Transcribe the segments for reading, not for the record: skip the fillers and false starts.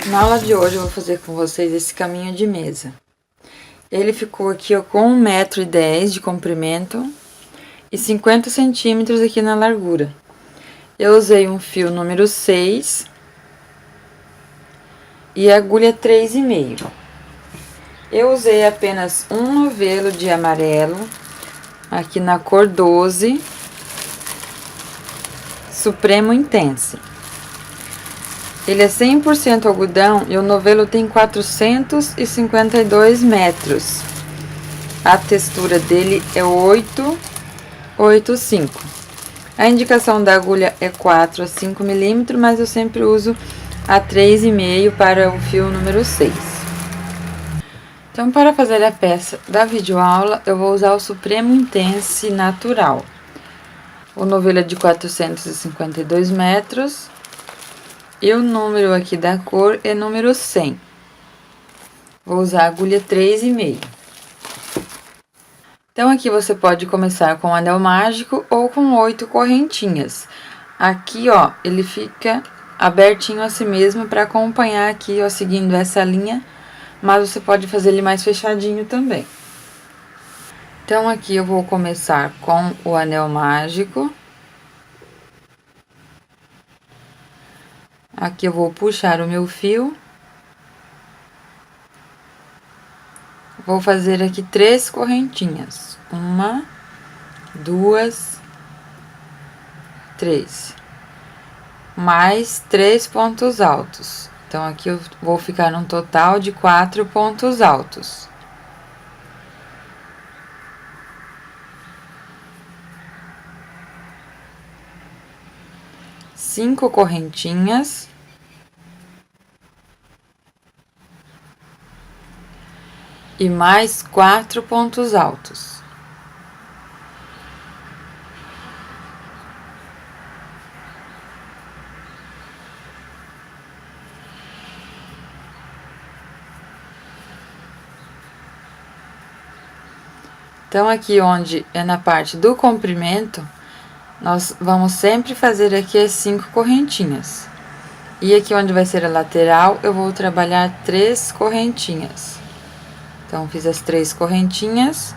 Na aula de hoje eu vou fazer com vocês esse caminho de mesa. Ele ficou aqui ó, com 1,10 m de comprimento e 50 centímetros aqui na largura. Eu usei um fio número 6 e agulha 3,5. Eu usei apenas um novelo de amarelo, aqui na cor 12, Supremo Intense. Ele é 100% algodão e o novelo tem 452 metros. A textura dele é 8,85. A indicação da agulha é 4 a 5 milímetros, mas eu sempre uso a 3,5 para o fio número 6. Então, para fazer a peça da videoaula, eu vou usar o Supremo Intense Natural. O novelo é de 452 metros. E o número aqui da cor é número 100. Vou usar a agulha 3,5. Então, aqui você pode começar com anel mágico ou com 8 correntinhas. Aqui, ó, ele fica abertinho assim mesmo para acompanhar aqui, ó, seguindo essa linha. Mas você pode fazer ele mais fechadinho também. Então, aqui eu vou começar com o anel mágico. Aqui eu vou puxar o meu fio. Vou fazer aqui 3 correntinhas. 1, 2, 3. Mais 3 pontos altos. Então, aqui eu vou ficar num total de 4 pontos altos. Cinco correntinhas. E mais 4 pontos altos. Então, aqui onde é na parte do comprimento, nós vamos sempre fazer aqui as 5 correntinhas. E aqui onde vai ser a lateral, eu vou trabalhar 3 correntinhas. Então, fiz as 3 correntinhas.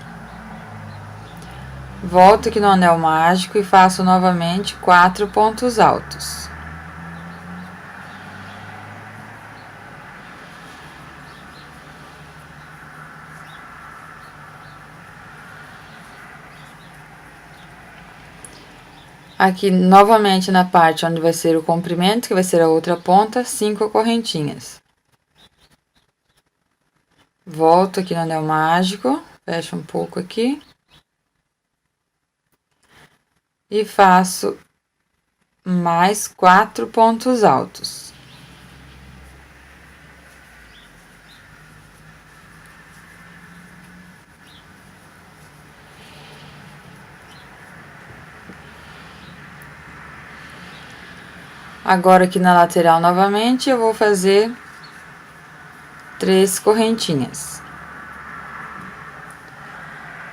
Volto aqui no anel mágico e faço novamente 4 pontos altos. Aqui, novamente, na parte onde vai ser o comprimento, que vai ser a outra ponta, 5 correntinhas. Volto aqui no anel mágico, fecho um pouco aqui. E faço mais 4 pontos altos. Agora, aqui na lateral, novamente, eu vou fazer 3 correntinhas.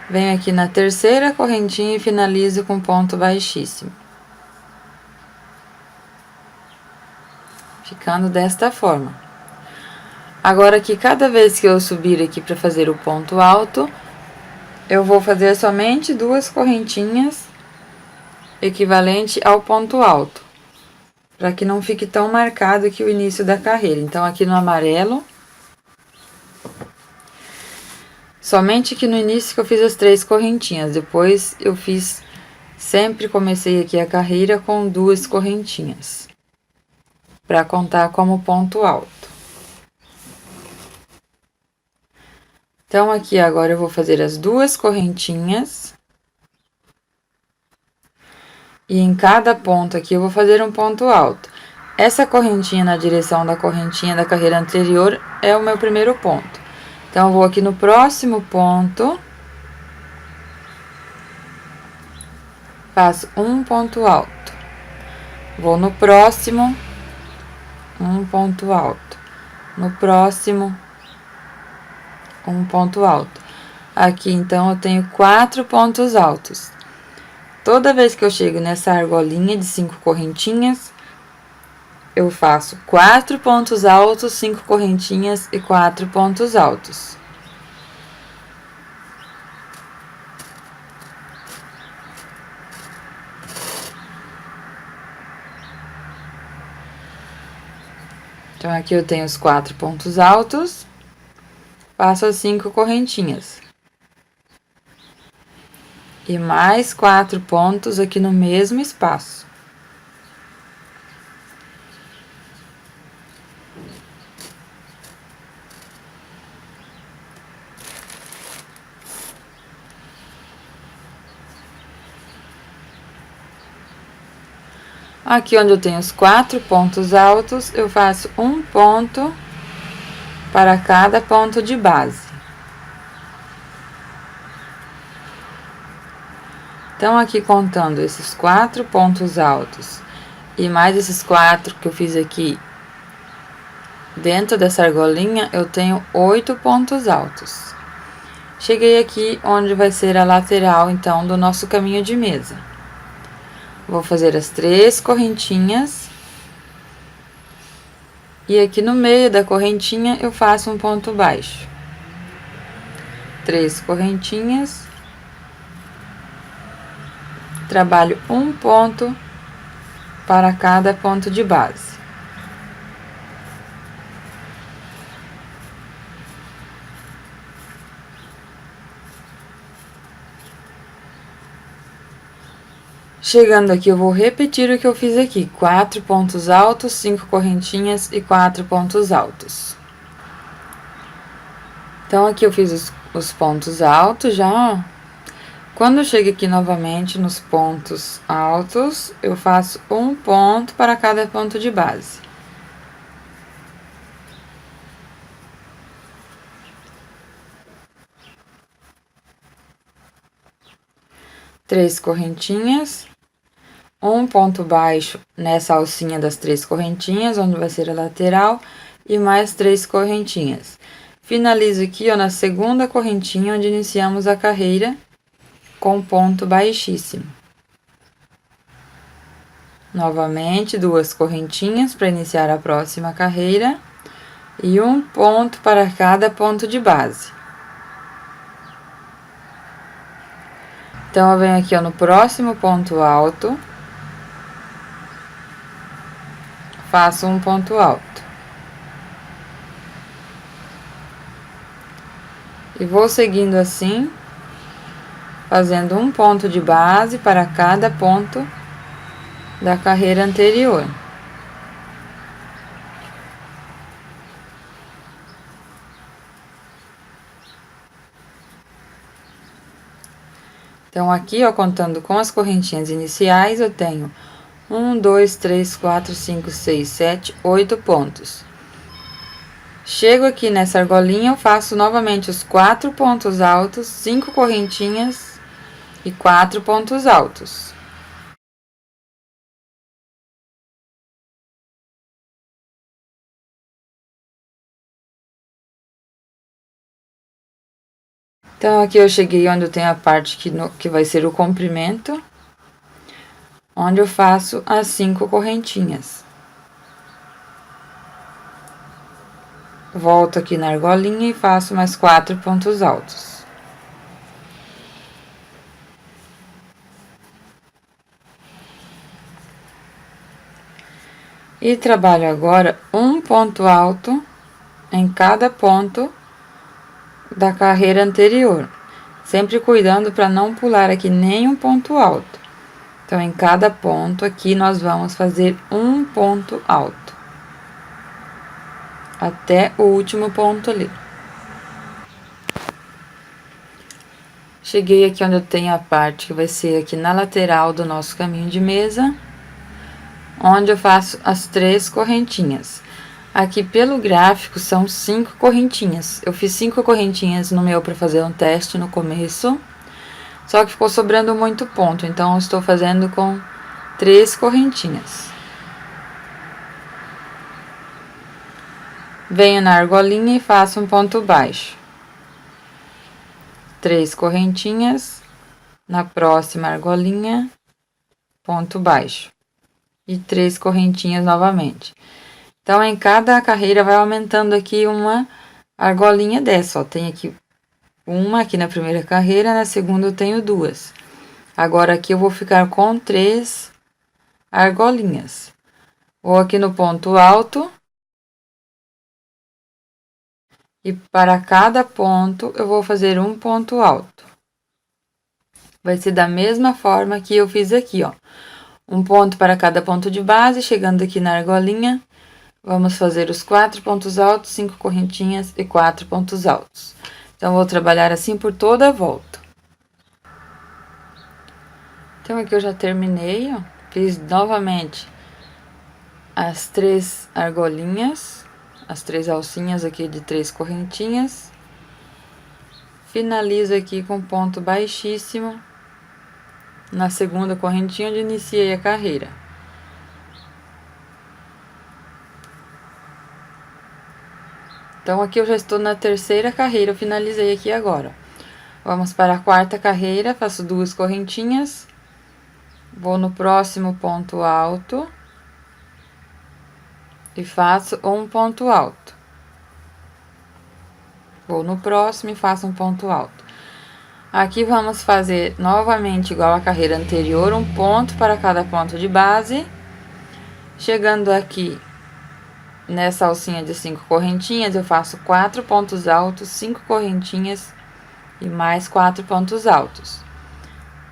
Venho aqui na terceira correntinha e finalizo com ponto baixíssimo. Ficando desta forma. Agora, aqui, cada vez que eu subir aqui para fazer o ponto alto, eu vou fazer somente 2 correntinhas equivalente ao ponto alto, para que não fique tão marcado aqui o início da carreira. Então, aqui no amarelo, somente aqui no início que eu fiz as 3 correntinhas, depois eu fiz, sempre comecei aqui a carreira com 2 correntinhas, para contar como ponto alto. Então, aqui agora eu vou fazer as 2 correntinhas. E em cada ponto aqui eu vou fazer um ponto alto. Essa correntinha na direção da correntinha da carreira anterior é o meu primeiro ponto. Então, eu vou aqui no próximo ponto. Faço um ponto alto. Vou no próximo, um ponto alto. No próximo, um ponto alto. Aqui, então, eu tenho 4 pontos altos. Toda vez que eu chego nessa argolinha de 5 correntinhas, eu faço 4 pontos altos, 5 correntinhas e 4 pontos altos. Então, aqui eu tenho os 4 pontos altos, faço as 5 correntinhas. E mais 4 pontos aqui no mesmo espaço. Aqui onde eu tenho os 4 pontos altos, eu faço um ponto para cada ponto de base. Então, aqui contando esses 4 pontos altos e mais esses 4 que eu fiz aqui dentro dessa argolinha, eu tenho 8 pontos altos. Cheguei aqui onde vai ser a lateral, então, do nosso caminho de mesa. Vou fazer as 3 correntinhas. E aqui no meio da correntinha, eu faço um ponto baixo. 3 correntinhas. Trabalho um ponto para cada ponto de base. Chegando aqui, eu vou repetir o que eu fiz aqui. 4 pontos altos, 5 correntinhas e 4 pontos altos. Então, aqui eu fiz os pontos altos já, ó. Quando eu chego aqui novamente nos pontos altos, eu faço um ponto para cada ponto de base. Três correntinhas. Um ponto baixo nessa alcinha das 3 correntinhas, onde vai ser a lateral, e mais 3 correntinhas. Finalizo aqui, ó, na segunda correntinha, onde iniciamos a carreira, com ponto baixíssimo. Novamente, 2 correntinhas para iniciar a próxima carreira, e um ponto para cada ponto de base. Então, eu venho aqui, ó, no próximo ponto alto, faço um ponto alto. E vou seguindo assim, fazendo um ponto de base para cada ponto da carreira anterior. Então, aqui, ó, contando com as correntinhas iniciais, eu tenho 1, 2, 3, 4, 5, 6, 7, 8 pontos. Chego aqui nessa argolinha, eu faço novamente os 4 pontos altos, 5 correntinhas e 4 pontos altos. Então, aqui eu cheguei onde eu tenho a parte que vai ser o comprimento, onde eu faço as 5 correntinhas. Volto aqui na argolinha e faço mais 4 pontos altos. E trabalho agora um ponto alto em cada ponto da carreira anterior, sempre cuidando para não pular aqui nenhum ponto alto. Então, em cada ponto aqui, nós vamos fazer um ponto alto, até o último ponto ali. Cheguei aqui onde eu tenho a parte que vai ser aqui na lateral do nosso caminho de mesa, onde eu faço as 3 correntinhas. Aqui pelo gráfico são 5 correntinhas. Eu fiz 5 correntinhas no meu para fazer um teste no começo, só que ficou sobrando muito ponto, então eu estou fazendo com 3 correntinhas. Venho na argolinha e faço um ponto baixo. 3 correntinhas, na próxima argolinha, ponto baixo. e 3 correntinhas novamente. Então, em cada carreira vai aumentando aqui uma argolinha dessa, ó. Tem aqui uma aqui na primeira carreira, na segunda eu tenho 2. Agora, aqui eu vou ficar com 3 argolinhas. Vou aqui no ponto alto. E para cada ponto, eu vou fazer um ponto alto. Vai ser da mesma forma que eu fiz aqui, ó. Um ponto para cada ponto de base, chegando aqui na argolinha, vamos fazer os 4 pontos altos, 5 correntinhas e 4 pontos altos. Então, vou trabalhar assim por toda a volta. Então, aqui eu já terminei, ó. Fiz novamente as 3 argolinhas, as 3 alcinhas aqui de 3 correntinhas. Finalizo aqui com ponto baixíssimo na segunda correntinha onde iniciei a carreira. Então, aqui eu já estou na terceira carreira, eu finalizei aqui agora. Vamos para a quarta carreira, faço 2 correntinhas, vou no próximo ponto alto e faço um ponto alto. Vou no próximo e faço um ponto alto. Aqui vamos fazer novamente igual a carreira anterior, um ponto para cada ponto de base. Chegando aqui nessa alcinha de 5 correntinhas, eu faço 4 pontos altos, 5 correntinhas e mais 4 pontos altos.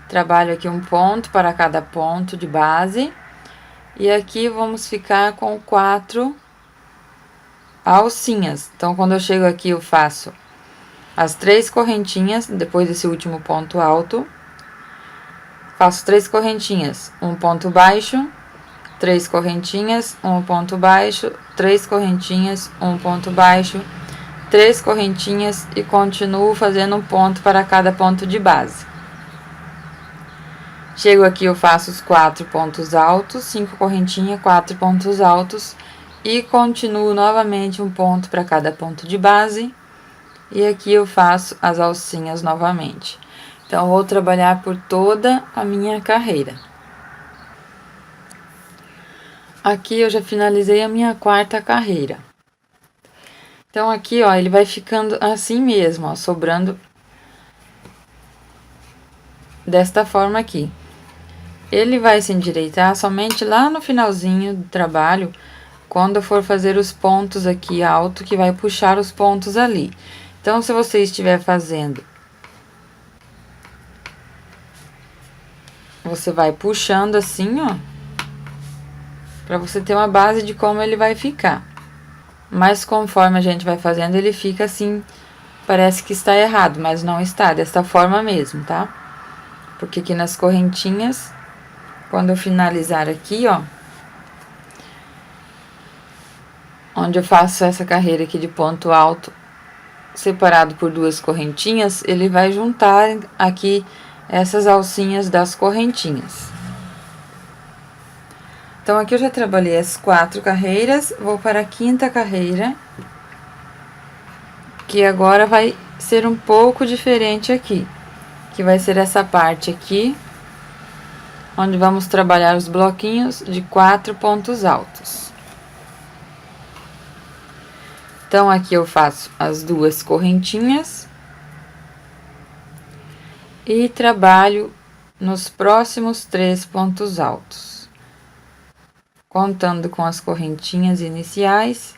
Trabalho aqui um ponto para cada ponto de base. E aqui vamos ficar com 4 alcinhas. Então, quando eu chego aqui, eu faço as 3 correntinhas, depois desse último ponto alto. Faço 3 correntinhas, um ponto baixo, 3 correntinhas, um ponto baixo, 3 correntinhas, um ponto baixo, 3 correntinhas e continuo fazendo um ponto para cada ponto de base. Chego aqui, eu faço os 4 pontos altos, 5 correntinhas, 4 pontos altos e continuo novamente um ponto para cada ponto de base. E aqui eu faço as alcinhas novamente. Então, vou trabalhar por toda a minha carreira. Aqui eu já finalizei a minha quarta carreira. Então, aqui, ó, ele vai ficando assim mesmo, ó, sobrando desta forma aqui. Ele vai se endireitar somente lá no finalzinho do trabalho, quando eu for fazer os pontos aqui alto, que vai puxar os pontos ali. Então, se você estiver fazendo, você vai puxando assim, ó, pra você ter uma base de como ele vai ficar. Mas conforme a gente vai fazendo, ele fica assim, parece que está errado, mas não está, dessa forma mesmo, tá? Porque aqui nas correntinhas, quando eu finalizar aqui, ó, onde eu faço essa carreira aqui de ponto alto, separado por 2 correntinhas, ele vai juntar aqui essas alcinhas das correntinhas. Então, aqui eu já trabalhei as 4 carreiras, vou para a quinta carreira, que agora vai ser um pouco diferente aqui, que vai ser essa parte aqui, onde vamos trabalhar os bloquinhos de 4 pontos altos. Então, aqui eu faço as 2 correntinhas e trabalho nos próximos 3 pontos altos. Contando com as correntinhas iniciais,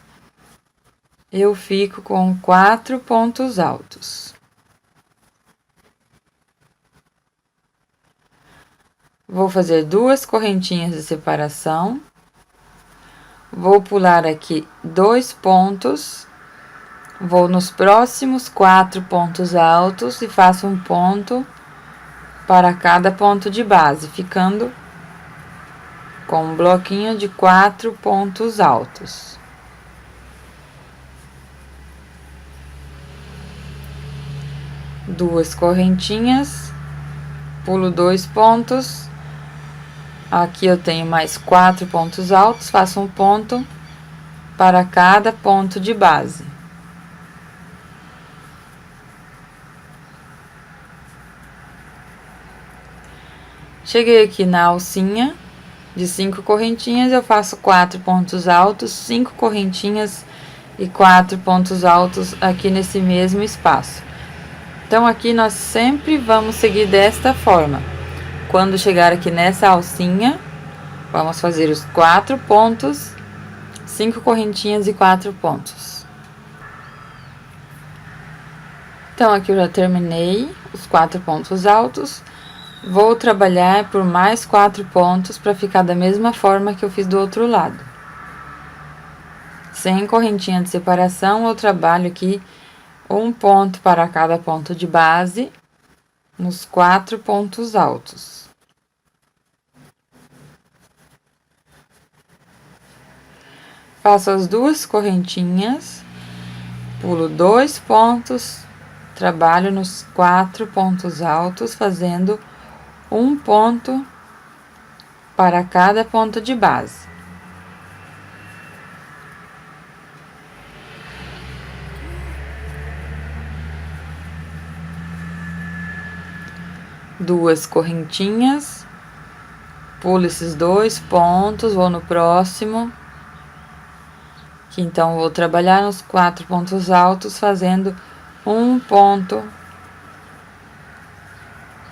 eu fico com 4 pontos altos. Vou fazer 2 correntinhas de separação. Vou pular aqui 2 pontos, vou nos próximos 4 pontos altos e faço um ponto para cada ponto de base, ficando com um bloquinho de 4 pontos altos. Duas correntinhas, pulo 2 pontos. Aqui eu tenho mais 4 pontos altos, faço um ponto para cada ponto de base. Cheguei aqui na alcinha, de 5 correntinhas, eu faço 4 pontos altos, 5 correntinhas e 4 pontos altos aqui nesse mesmo espaço. Então, aqui nós sempre vamos seguir desta forma. Quando chegar aqui nessa alcinha, vamos fazer os 4 pontos, 5 correntinhas e 4 pontos. Então, aqui eu já terminei os 4 pontos altos. Vou trabalhar por mais 4 pontos para ficar da mesma forma que eu fiz do outro lado. Sem correntinha de separação, eu trabalho aqui um ponto para cada ponto de base nos 4 pontos altos. Faço as 2 correntinhas, pulo 2 pontos, trabalho nos 4 pontos altos, fazendo um ponto para cada ponto de base. Duas correntinhas, pulo esses 2 pontos, vou no próximo, que então vou trabalhar nos 4 pontos altos, fazendo um ponto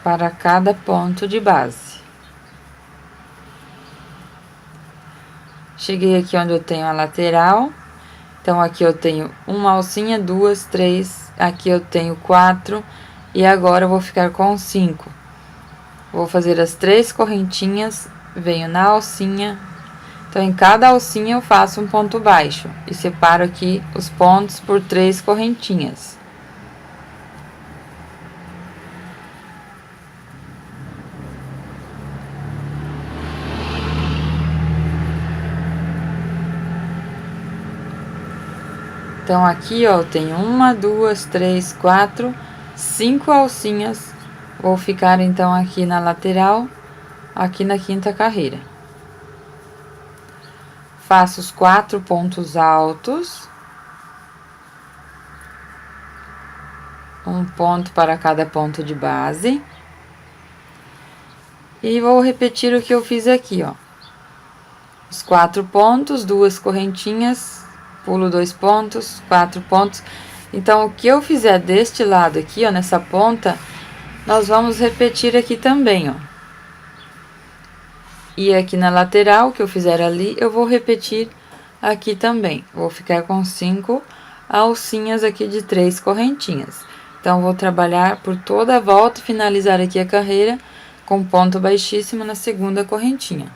para cada ponto de base. Cheguei aqui onde eu tenho a lateral, então aqui eu tenho uma alcinha, 2, 3, aqui eu tenho 4, e agora eu vou ficar com 5. Vou fazer as 3 correntinhas, venho na alcinha, então em cada alcinha eu faço um ponto baixo, e separo aqui os pontos por 3 correntinhas. Então, aqui, ó, eu tenho 1, 2, 3, 4, 5 alcinhas. Vou ficar, então, aqui na lateral, aqui na quinta carreira. Faço os 4 pontos altos. Um ponto para cada ponto de base. E vou repetir o que eu fiz aqui, ó. Os 4 pontos, 2 correntinhas, pulo 2 pontos, 4 pontos. Então, o que eu fizer deste lado aqui, ó, nessa ponta, nós vamos repetir aqui também, ó. E aqui na lateral, que eu fizer ali, eu vou repetir aqui também. Vou ficar com 5 alcinhas aqui de 3 correntinhas. Então, vou trabalhar por toda a volta e finalizar aqui a carreira com ponto baixíssimo na segunda correntinha.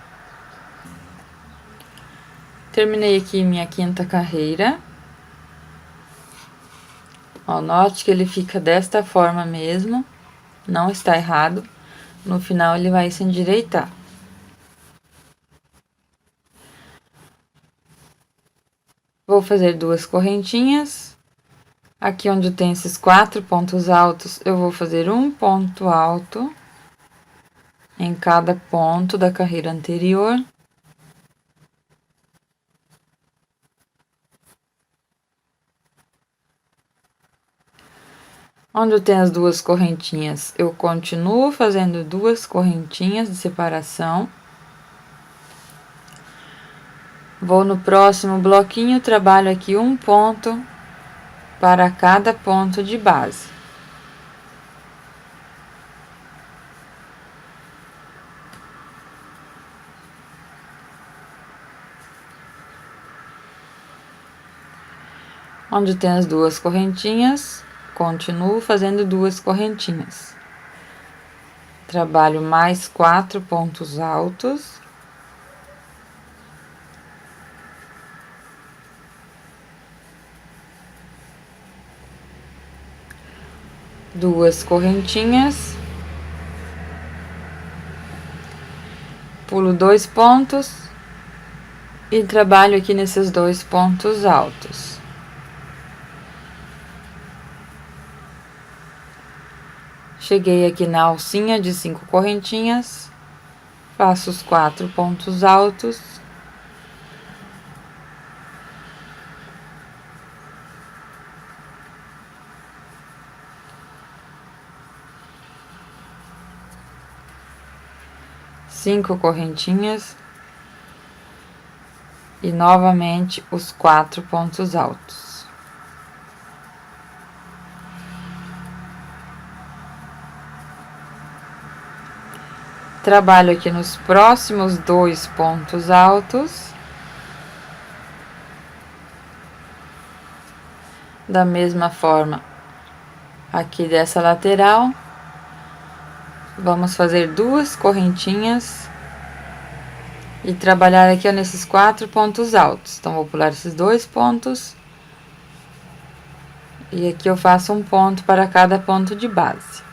Terminei aqui minha quinta carreira. Ó, note que ele fica desta forma mesmo, não está errado. No final, ele vai se endireitar. Vou fazer 2 correntinhas. Aqui onde tem esses 4 pontos altos, eu vou fazer um ponto alto em cada ponto da carreira anterior. Onde eu tenho as 2 correntinhas, eu continuo fazendo 2 correntinhas de separação. Vou no próximo bloquinho, trabalho aqui um ponto para cada ponto de base. Onde tem as 2 correntinhas, continuo fazendo 2 correntinhas. Trabalho mais 4 pontos altos. Duas correntinhas. Pulo 2 pontos. E trabalho aqui nesses 2 pontos altos. Cheguei aqui na alcinha de 5 correntinhas, faço os 4 pontos altos. Cinco correntinhas, e novamente os 4 pontos altos. Trabalho aqui nos próximos 2 pontos altos. Da mesma forma, aqui dessa lateral, vamos fazer 2 correntinhas e trabalhar aqui, ó, nesses 4 pontos altos. Então, vou pular esses 2 pontos e aqui eu faço um ponto para cada ponto de base.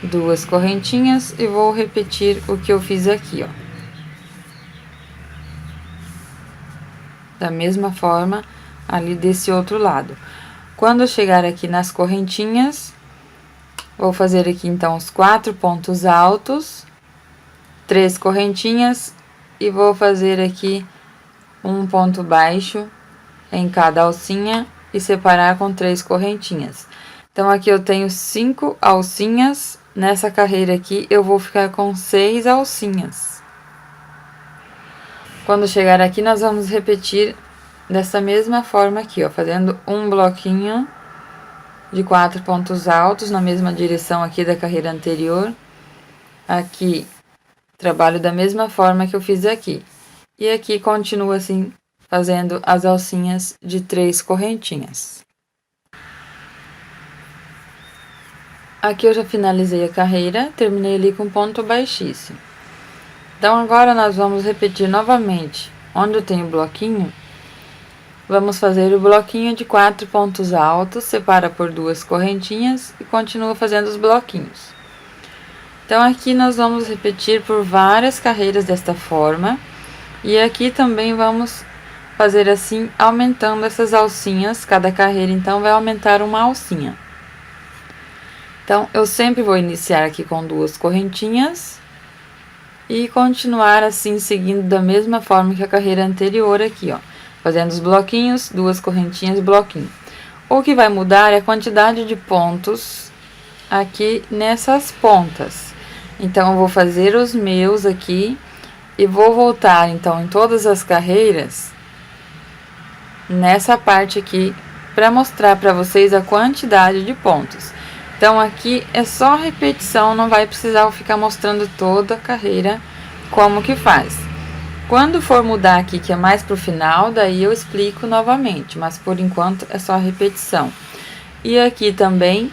Duas correntinhas e vou repetir o que eu fiz aqui, ó. Da mesma forma, ali desse outro lado. Quando eu chegar aqui nas correntinhas, vou fazer aqui, então, os 4 pontos altos, 3 correntinhas, e vou fazer aqui um ponto baixo em cada alcinha e separar com 3 correntinhas. Então, aqui eu tenho 5 alcinhas. Nessa carreira aqui, eu vou ficar com 6 alcinhas. Quando chegar aqui, nós vamos repetir dessa mesma forma aqui, ó, fazendo um bloquinho de 4 pontos altos na mesma direção aqui da carreira anterior. Aqui, trabalho da mesma forma que eu fiz aqui. E aqui, continuo assim, fazendo as alcinhas de 3 correntinhas. Aqui eu já finalizei a carreira, terminei ali com ponto baixíssimo. Então, agora nós vamos repetir novamente. Onde eu tenho o bloquinho, vamos fazer o bloquinho de 4 pontos altos, separa por 2 correntinhas e continua fazendo os bloquinhos. Então, aqui nós vamos repetir por várias carreiras desta forma. E aqui também vamos fazer assim, aumentando essas alcinhas. Cada carreira, então, vai aumentar uma alcinha. Então, eu sempre vou iniciar aqui com 2 correntinhas e continuar assim, seguindo da mesma forma que a carreira anterior aqui, ó. Fazendo os bloquinhos, 2 correntinhas, bloquinho. O que vai mudar é a quantidade de pontos aqui nessas pontas. Então, eu vou fazer os meus aqui e vou voltar, então, em todas as carreiras, nessa parte aqui, para mostrar para vocês a quantidade de pontos. Então, aqui é só repetição, não vai precisar ficar mostrando toda a carreira como que faz. Quando for mudar aqui, que é mais pro final, daí eu explico novamente, mas por enquanto é só repetição. E aqui também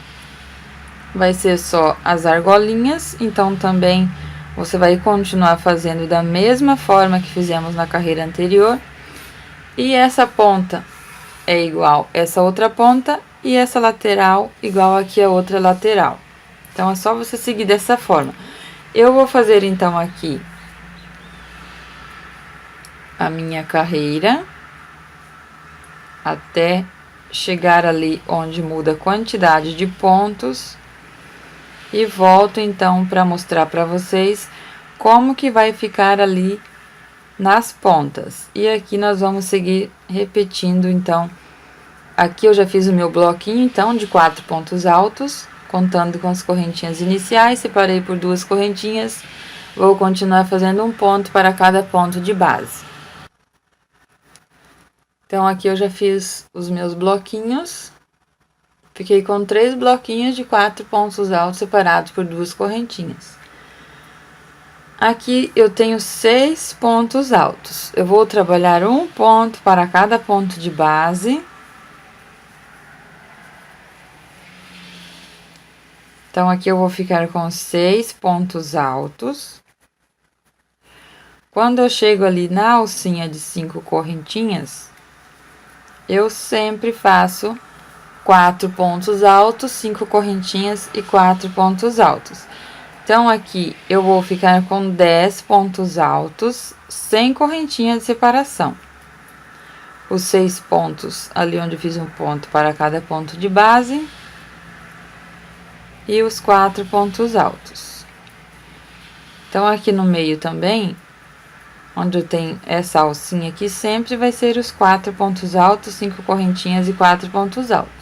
vai ser só as argolinhas, então também você vai continuar fazendo da mesma forma que fizemos na carreira anterior. E essa ponta é igual essa outra ponta. E essa lateral igual aqui a outra lateral. Então, é só você seguir dessa forma. Eu vou fazer, então, aqui a minha carreira até chegar ali onde muda a quantidade de pontos. E volto, então, para mostrar para vocês como que vai ficar ali nas pontas. E aqui nós vamos seguir repetindo, então. Aqui eu já fiz o meu bloquinho, então, de 4 pontos altos, contando com as correntinhas iniciais, separei por 2 correntinhas, vou continuar fazendo um ponto para cada ponto de base. Então, aqui eu já fiz os meus bloquinhos, fiquei com 3 bloquinhos de 4 pontos altos, separados por 2 correntinhas. Aqui eu tenho 6 pontos altos, eu vou trabalhar um ponto para cada ponto de base. Então, aqui eu vou ficar com 6 pontos altos. Quando eu chego ali na alcinha de 5 correntinhas, eu sempre faço 4 pontos altos, 5 correntinhas e 4 pontos altos. Então, aqui eu vou ficar com 10 pontos altos, sem correntinha de separação. Os 6 pontos ali onde eu fiz um ponto para cada ponto de base. E os 4 pontos altos. Então, aqui no meio também, onde eu tenho essa alcinha aqui, sempre vai ser os 4 pontos altos, 5 correntinhas e 4 pontos altos.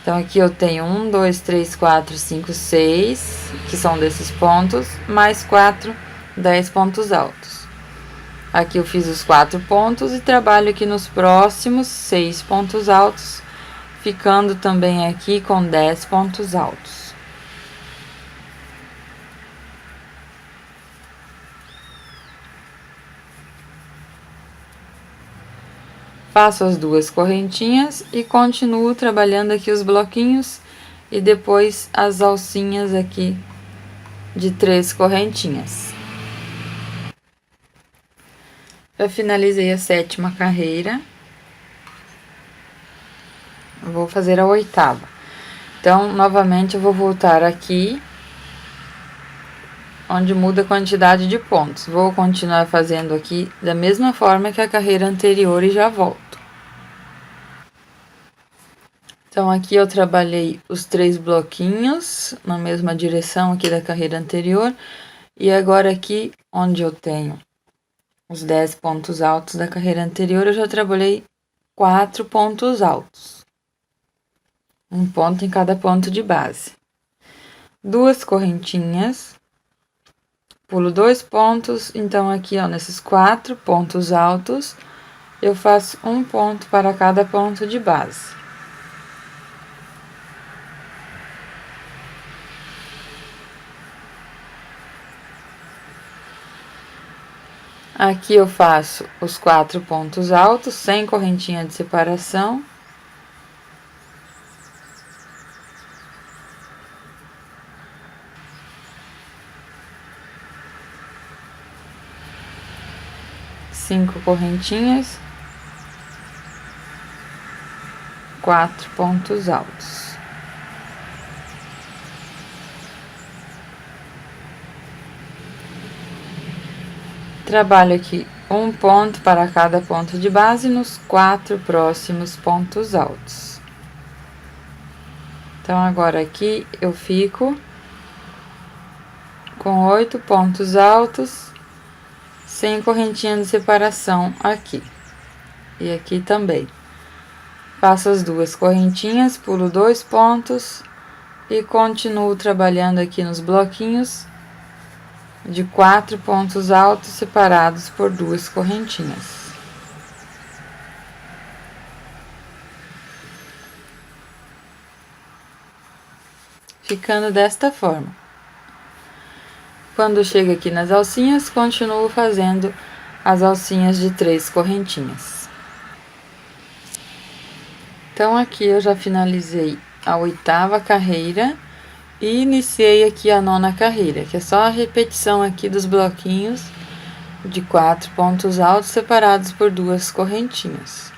Então, aqui eu tenho 1, 2, 3, 4, 5, 6, que são desses pontos, mais 4, 10 pontos altos. Aqui eu fiz os 4 pontos e trabalho aqui nos próximos 6 pontos altos, ficando também aqui com 10 pontos altos. Faço as duas correntinhas e continuo trabalhando aqui os bloquinhos e depois as alcinhas aqui de 3 correntinhas. Já finalizei a 7ª carreira. Vou fazer a 8ª. Então, novamente, eu vou voltar aqui, onde muda a quantidade de pontos. Vou continuar fazendo aqui da mesma forma que a carreira anterior e já volto. Então, aqui eu trabalhei os 3 bloquinhos na mesma direção aqui da carreira anterior. E agora aqui, onde eu tenho os 10 pontos altos da carreira anterior, eu já trabalhei 4 pontos altos. Um ponto em cada ponto de base. 2 correntinhas. Pulo 2 pontos, então aqui, ó, nesses 4 pontos altos, eu faço um ponto para cada ponto de base. Aqui eu faço os 4 pontos altos, sem correntinha de separação. Cinco correntinhas, 4 pontos altos. Trabalho aqui um ponto para cada ponto de base nos 4 próximos pontos altos. Então, agora aqui eu fico com 8 pontos altos, sem correntinha de separação aqui. E aqui também. Faço as duas correntinhas, pulo 2 pontos e continuo trabalhando aqui nos bloquinhos de 4 pontos altos separados por 2 correntinhas. Ficando desta forma. Quando chego aqui nas alcinhas, continuo fazendo as alcinhas de 3 correntinhas. Então, aqui eu já finalizei a 8ª carreira e iniciei aqui a 9ª carreira, que é só a repetição aqui dos bloquinhos de 4 pontos altos separados por 2 correntinhas.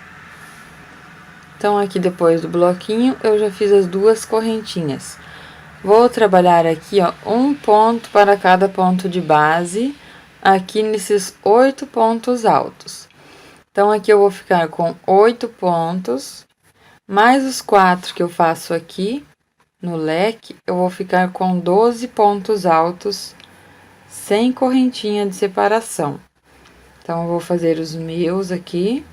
Então, aqui depois do bloquinho, eu já fiz as 2 correntinhas. Vou trabalhar aqui, ó, um ponto para cada ponto de base, aqui nesses 8 pontos altos. Então, aqui eu vou ficar com 8 pontos, mais os 4 que eu faço aqui no leque, eu vou ficar com 12 pontos altos, sem correntinha de separação. Então, eu vou fazer os meus aqui,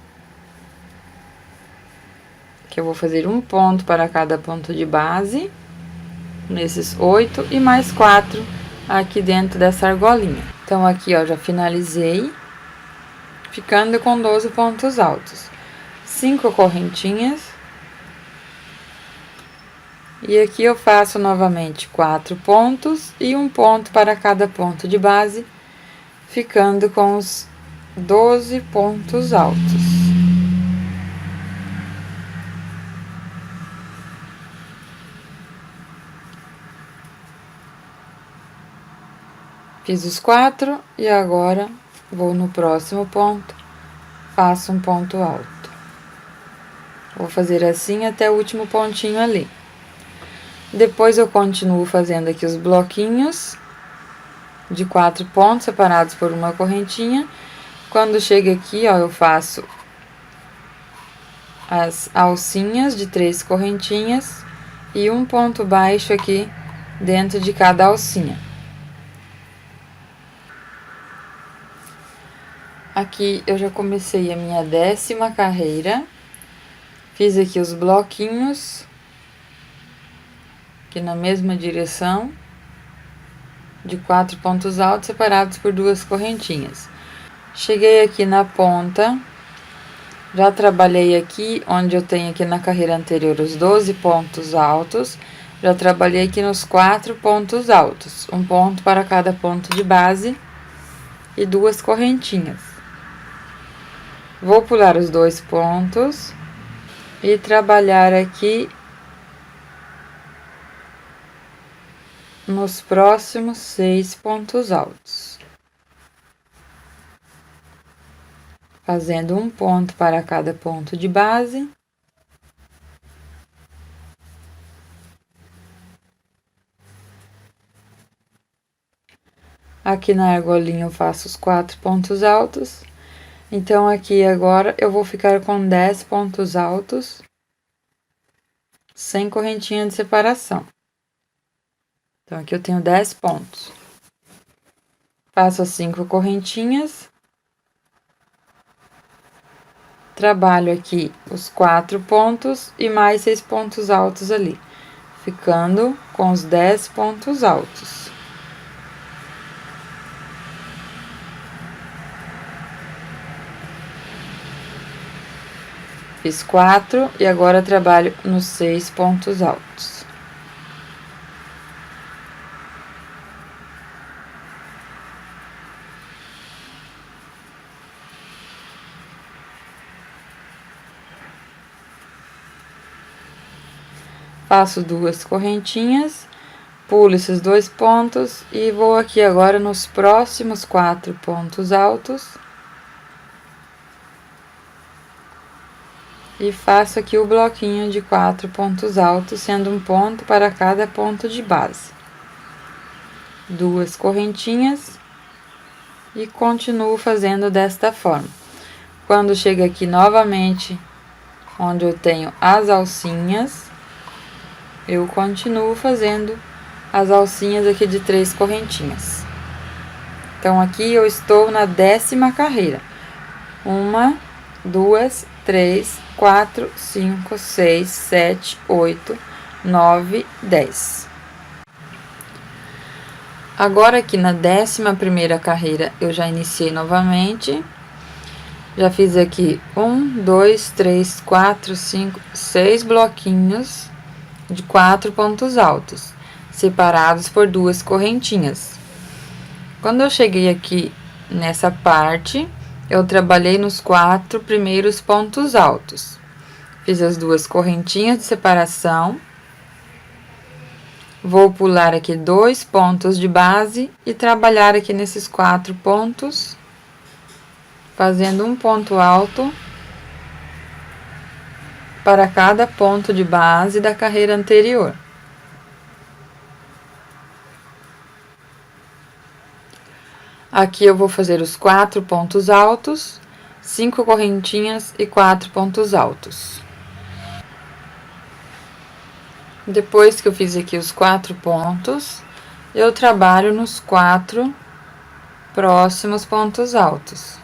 que eu vou fazer um ponto para cada ponto de base, nesses 8 e mais 4 aqui dentro dessa argolinha. Então, aqui, ó, já finalizei, ficando com 12 pontos altos. 5 correntinhas. E aqui eu faço novamente 4 pontos e um ponto para cada ponto de base, ficando com os 12 pontos altos. Fiz os 4 e agora vou no próximo ponto, faço um ponto alto. Vou fazer assim até o último pontinho ali. Depois eu continuo fazendo aqui os bloquinhos de 4 pontos separados por uma correntinha. Quando chega aqui, ó, eu faço as alcinhas de 3 correntinhas e um ponto baixo aqui dentro de cada alcinha. Aqui eu já comecei a minha 10ª carreira, fiz aqui os bloquinhos aqui na mesma direção, de 4 pontos altos separados por 2 correntinhas. Cheguei aqui na ponta, já trabalhei aqui onde eu tenho aqui na carreira anterior os 12 pontos altos, já trabalhei aqui nos 4 pontos altos, um ponto para cada ponto de base e 2 correntinhas. Vou pular os 2 pontos e trabalhar aqui nos próximos 6 pontos altos, fazendo um ponto para cada ponto de base aqui na argolinha eu faço os 4 pontos altos. Então, aqui agora eu vou ficar com 10 pontos altos, sem correntinha de separação. Então, aqui eu tenho 10 pontos. Faço as 5 correntinhas. Trabalho aqui os 4 pontos e mais 6 pontos altos ali, ficando com os 10 pontos altos. Fiz 4 e agora trabalho nos 6 pontos altos. Faço 2 correntinhas, pulo esses 2 pontos e vou aqui agora nos próximos 4 pontos altos. E faço aqui o bloquinho de 4 pontos altos, sendo um ponto para cada ponto de base. 2 correntinhas e continuo fazendo desta forma. Quando chega aqui novamente, onde eu tenho as alcinhas, eu continuo fazendo as alcinhas aqui de 3 correntinhas. Então, aqui eu estou na 10ª carreira. 1, 2, 3, 4, 5, 6, 7, 8, 9, 10. Agora, aqui na 11ª carreira, eu já iniciei novamente. Já fiz aqui 1, 2, 3, 4, 5, 6 bloquinhos de 4 pontos altos, separados por 2 correntinhas. Quando eu cheguei aqui nessa parte, eu trabalhei nos 4 primeiros pontos altos. Fiz as 2 correntinhas de separação. Vou pular aqui 2 pontos de base e trabalhar aqui nesses 4 pontos, fazendo um ponto alto para cada ponto de base da carreira anterior. Aqui eu vou fazer os 4 pontos altos, 5 correntinhas e 4 pontos altos. Depois que eu fiz aqui os 4 pontos, eu trabalho nos 4 próximos pontos altos.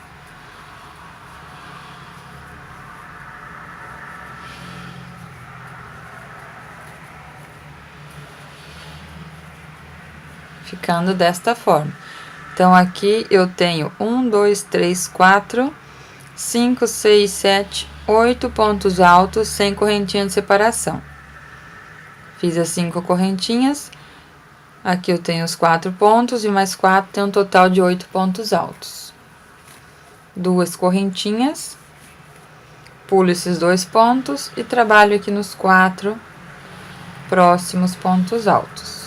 Ficando desta forma. Então, aqui eu tenho 1, 2, 3, 4, 5, 6, 7, 8 pontos altos sem correntinha de separação. Fiz as 5 correntinhas. Aqui eu tenho os 4 pontos e mais 4, tem um total de 8 pontos altos. 2 correntinhas. Pulo esses 2 pontos e trabalho aqui nos 4 próximos pontos altos.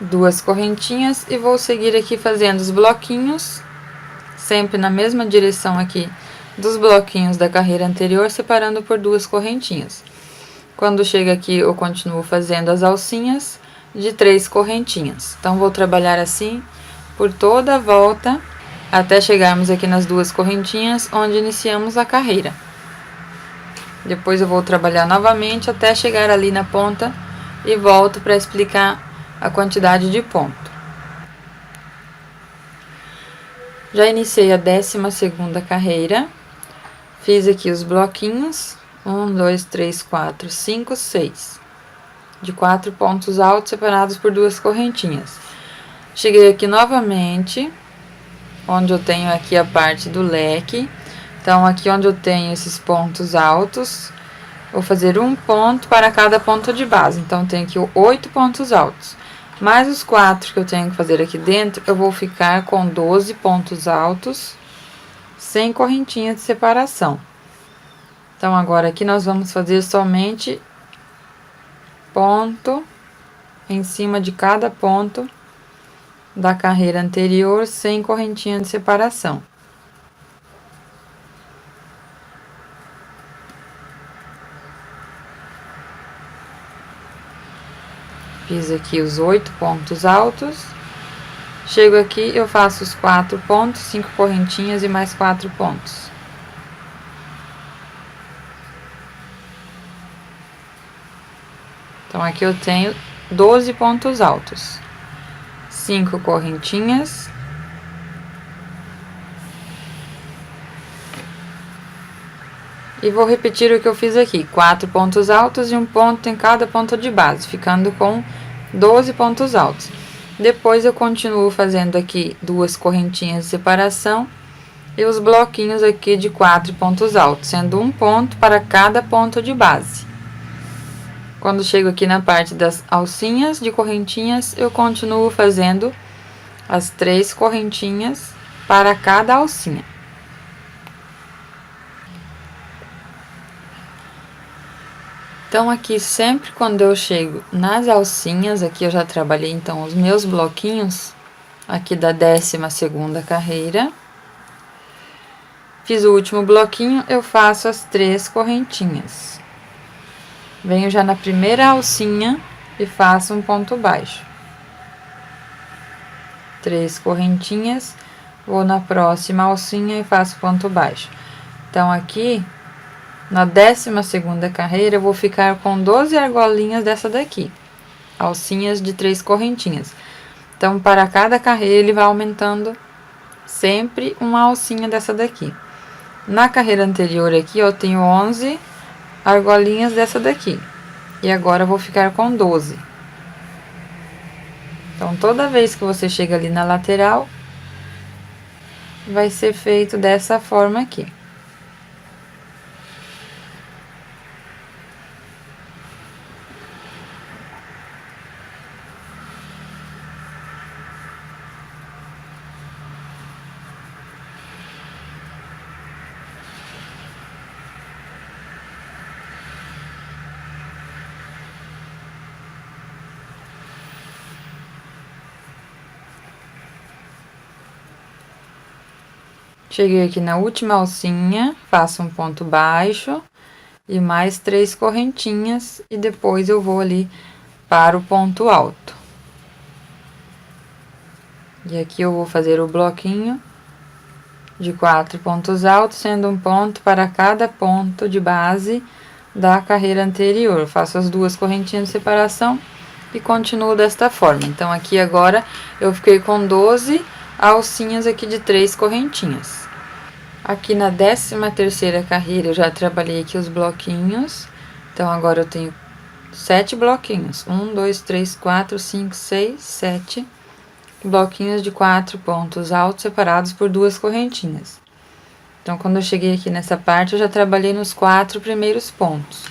Duas correntinhas e vou seguir aqui fazendo os bloquinhos, sempre na mesma direção aqui dos bloquinhos da carreira anterior, separando por 2 correntinhas. Quando chega aqui, eu continuo fazendo as alcinhas de 3 correntinhas. Então, vou trabalhar assim por toda a volta, até chegarmos aqui nas 2 correntinhas, onde iniciamos a carreira. Depois, eu vou trabalhar novamente até chegar ali na ponta e volto para explicar a quantidade de ponto. Já iniciei a 12ª carreira, Fiz aqui os bloquinhos, 1, 2, 3, 4, 5, 6, de 4 pontos altos separados por 2 correntinhas. Cheguei aqui novamente, onde eu tenho aqui a parte do leque. Então, aqui onde eu tenho esses pontos altos, vou fazer um ponto para cada ponto de base. Então, tenho aqui 8 pontos altos. Mais os 4 que eu tenho que fazer aqui dentro, eu vou ficar com 12 pontos altos, sem correntinha de separação. Então, agora aqui nós vamos fazer somente ponto em cima de cada ponto da carreira anterior, sem correntinha de separação. Fiz aqui os 8 pontos altos. Chego aqui, eu faço os 4 pontos, 5 correntinhas e mais 4 pontos. Então, aqui eu tenho 12 pontos altos. 5 correntinhas. E vou repetir o que eu fiz aqui, 4 pontos altos e um ponto em cada ponto de base, ficando com 12 pontos altos. Depois eu continuo fazendo aqui 2 correntinhas de separação e os bloquinhos aqui de 4 pontos altos, sendo um ponto para cada ponto de base. Quando chego aqui na parte das alcinhas de correntinhas, eu continuo fazendo as 3 correntinhas para cada alcinha. Então, aqui sempre quando eu chego nas alcinhas, aqui eu já trabalhei então os meus bloquinhos, aqui da 12ª carreira. Fiz o último bloquinho, eu faço as 3 correntinhas. Venho já na primeira alcinha e faço um ponto baixo. 3 correntinhas, vou na próxima alcinha e faço ponto baixo. Então, aqui na 12ª carreira, eu vou ficar com 12 argolinhas dessa daqui, alcinhas de 3 correntinhas. Então, para cada carreira, ele vai aumentando sempre uma alcinha dessa daqui. Na carreira anterior aqui, eu tenho 11 argolinhas dessa daqui. E agora, eu vou ficar com 12. Então, toda vez que você chega ali na lateral, vai ser feito dessa forma aqui. Cheguei aqui na última alcinha, faço um ponto baixo e mais 3 correntinhas e depois eu vou ali para o ponto alto. E aqui eu vou fazer o bloquinho de 4 pontos altos, sendo um ponto para cada ponto de base da carreira anterior. Eu faço as 2 correntinhas de separação e continuo desta forma. Então, aqui agora eu fiquei com 12 alcinhas aqui de 3 correntinhas. Aqui na 13ª carreira eu já trabalhei aqui os bloquinhos. Então, agora eu tenho 7 bloquinhos. 1, 2, 3, 4, 5, 6, 7 bloquinhos de 4 pontos altos separados por 2 correntinhas. Então, quando eu cheguei aqui nessa parte, eu já trabalhei nos 4 primeiros pontos.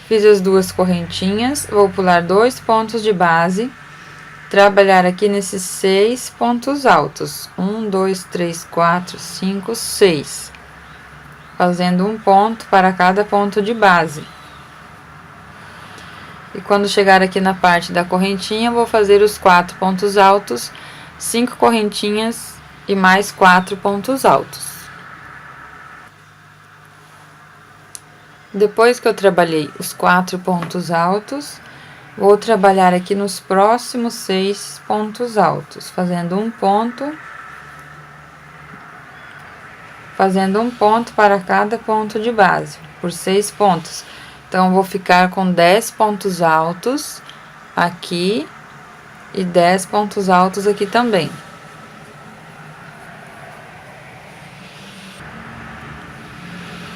Fiz as 2 correntinhas, vou pular 2 pontos de base, trabalhar aqui nesses 6 pontos altos. 1, 2, 3, 4, 5, 6. Fazendo um ponto para cada ponto de base. E quando chegar aqui na parte da correntinha, vou fazer os 4 pontos altos, 5 correntinhas e mais 4 pontos altos. Depois que eu trabalhei os 4 pontos altos, vou trabalhar aqui nos próximos 6 pontos altos, fazendo um ponto para cada ponto de base, por 6 pontos. Então, vou ficar com 10 pontos altos aqui e 10 pontos altos aqui também.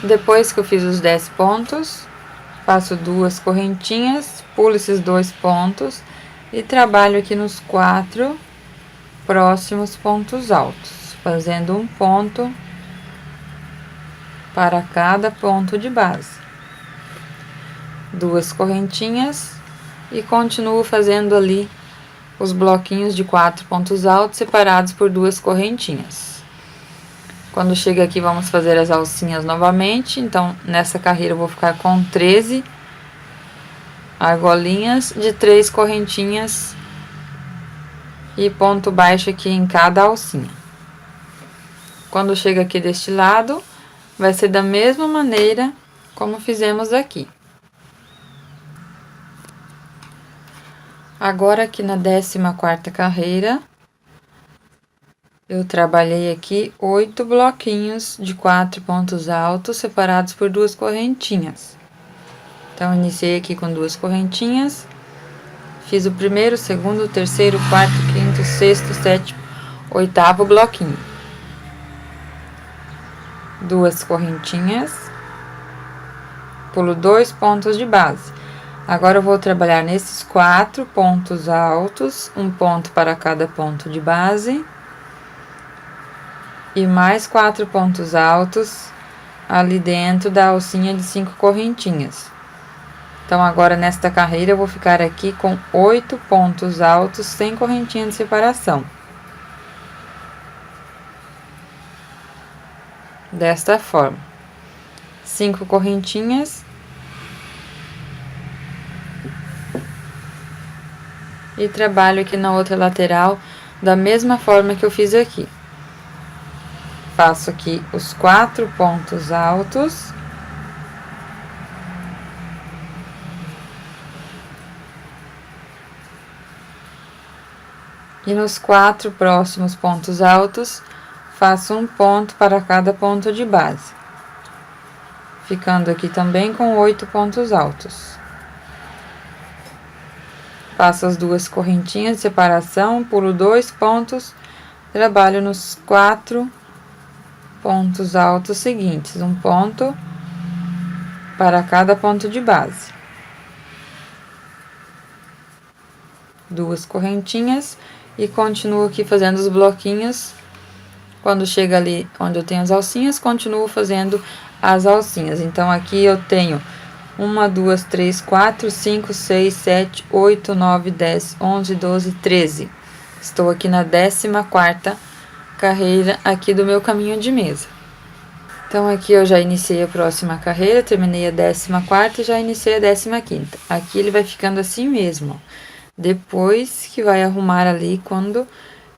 Depois que eu fiz os 10 pontos, faço 2 correntinhas, pulo esses 2 pontos e trabalho aqui nos 4 próximos pontos altos, fazendo um ponto para cada ponto de base. 2 correntinhas e continuo fazendo ali os bloquinhos de 4 pontos altos separados por 2 correntinhas. Quando chega aqui, vamos fazer as alcinhas novamente. Então, nessa carreira eu vou ficar com 13 argolinhas de 3 correntinhas e ponto baixo aqui em cada alcinha. Quando chega aqui deste lado, vai ser da mesma maneira como fizemos aqui. Agora, aqui na 14ª carreira, eu trabalhei aqui 8 bloquinhos de 4 pontos altos separados por 2 correntinhas. Então, iniciei aqui com 2 correntinhas, fiz o primeiro, segundo, terceiro, quarto, quinto, sexto, sétimo, 8º bloquinho. 2 correntinhas, pulo 2 pontos de base. Agora, eu vou trabalhar nesses 4 pontos altos, um ponto para cada ponto de base. E mais 4 pontos altos ali dentro da alcinha de 5 correntinhas. Então, agora nesta carreira eu vou ficar aqui com 8 pontos altos sem correntinha de separação. Desta forma. 5 correntinhas. E trabalho aqui na outra lateral da mesma forma que eu fiz aqui. Faço aqui os 4 pontos altos. E nos 4 próximos pontos altos, faço um ponto para cada ponto de base. Ficando aqui também com 8 pontos altos. Faço as 2 correntinhas de separação, pulo 2 pontos, trabalho nos 4 pontos altos seguintes, um ponto para cada ponto de base. 2 correntinhas e continuo aqui fazendo os bloquinhos. Quando chega ali onde eu tenho as alcinhas, continuo fazendo as alcinhas. Então, aqui eu tenho 1, 2, 3, 4, 5, 6, 7, 8, 9, 10, 11, 12, 13. Estou aqui na 14ª carreira aqui do meu caminho de mesa. Então, aqui eu já iniciei a próxima carreira, terminei a 14ª e já iniciei a 15ª. Aqui ele vai ficando assim mesmo, ó. Depois que vai arrumar ali quando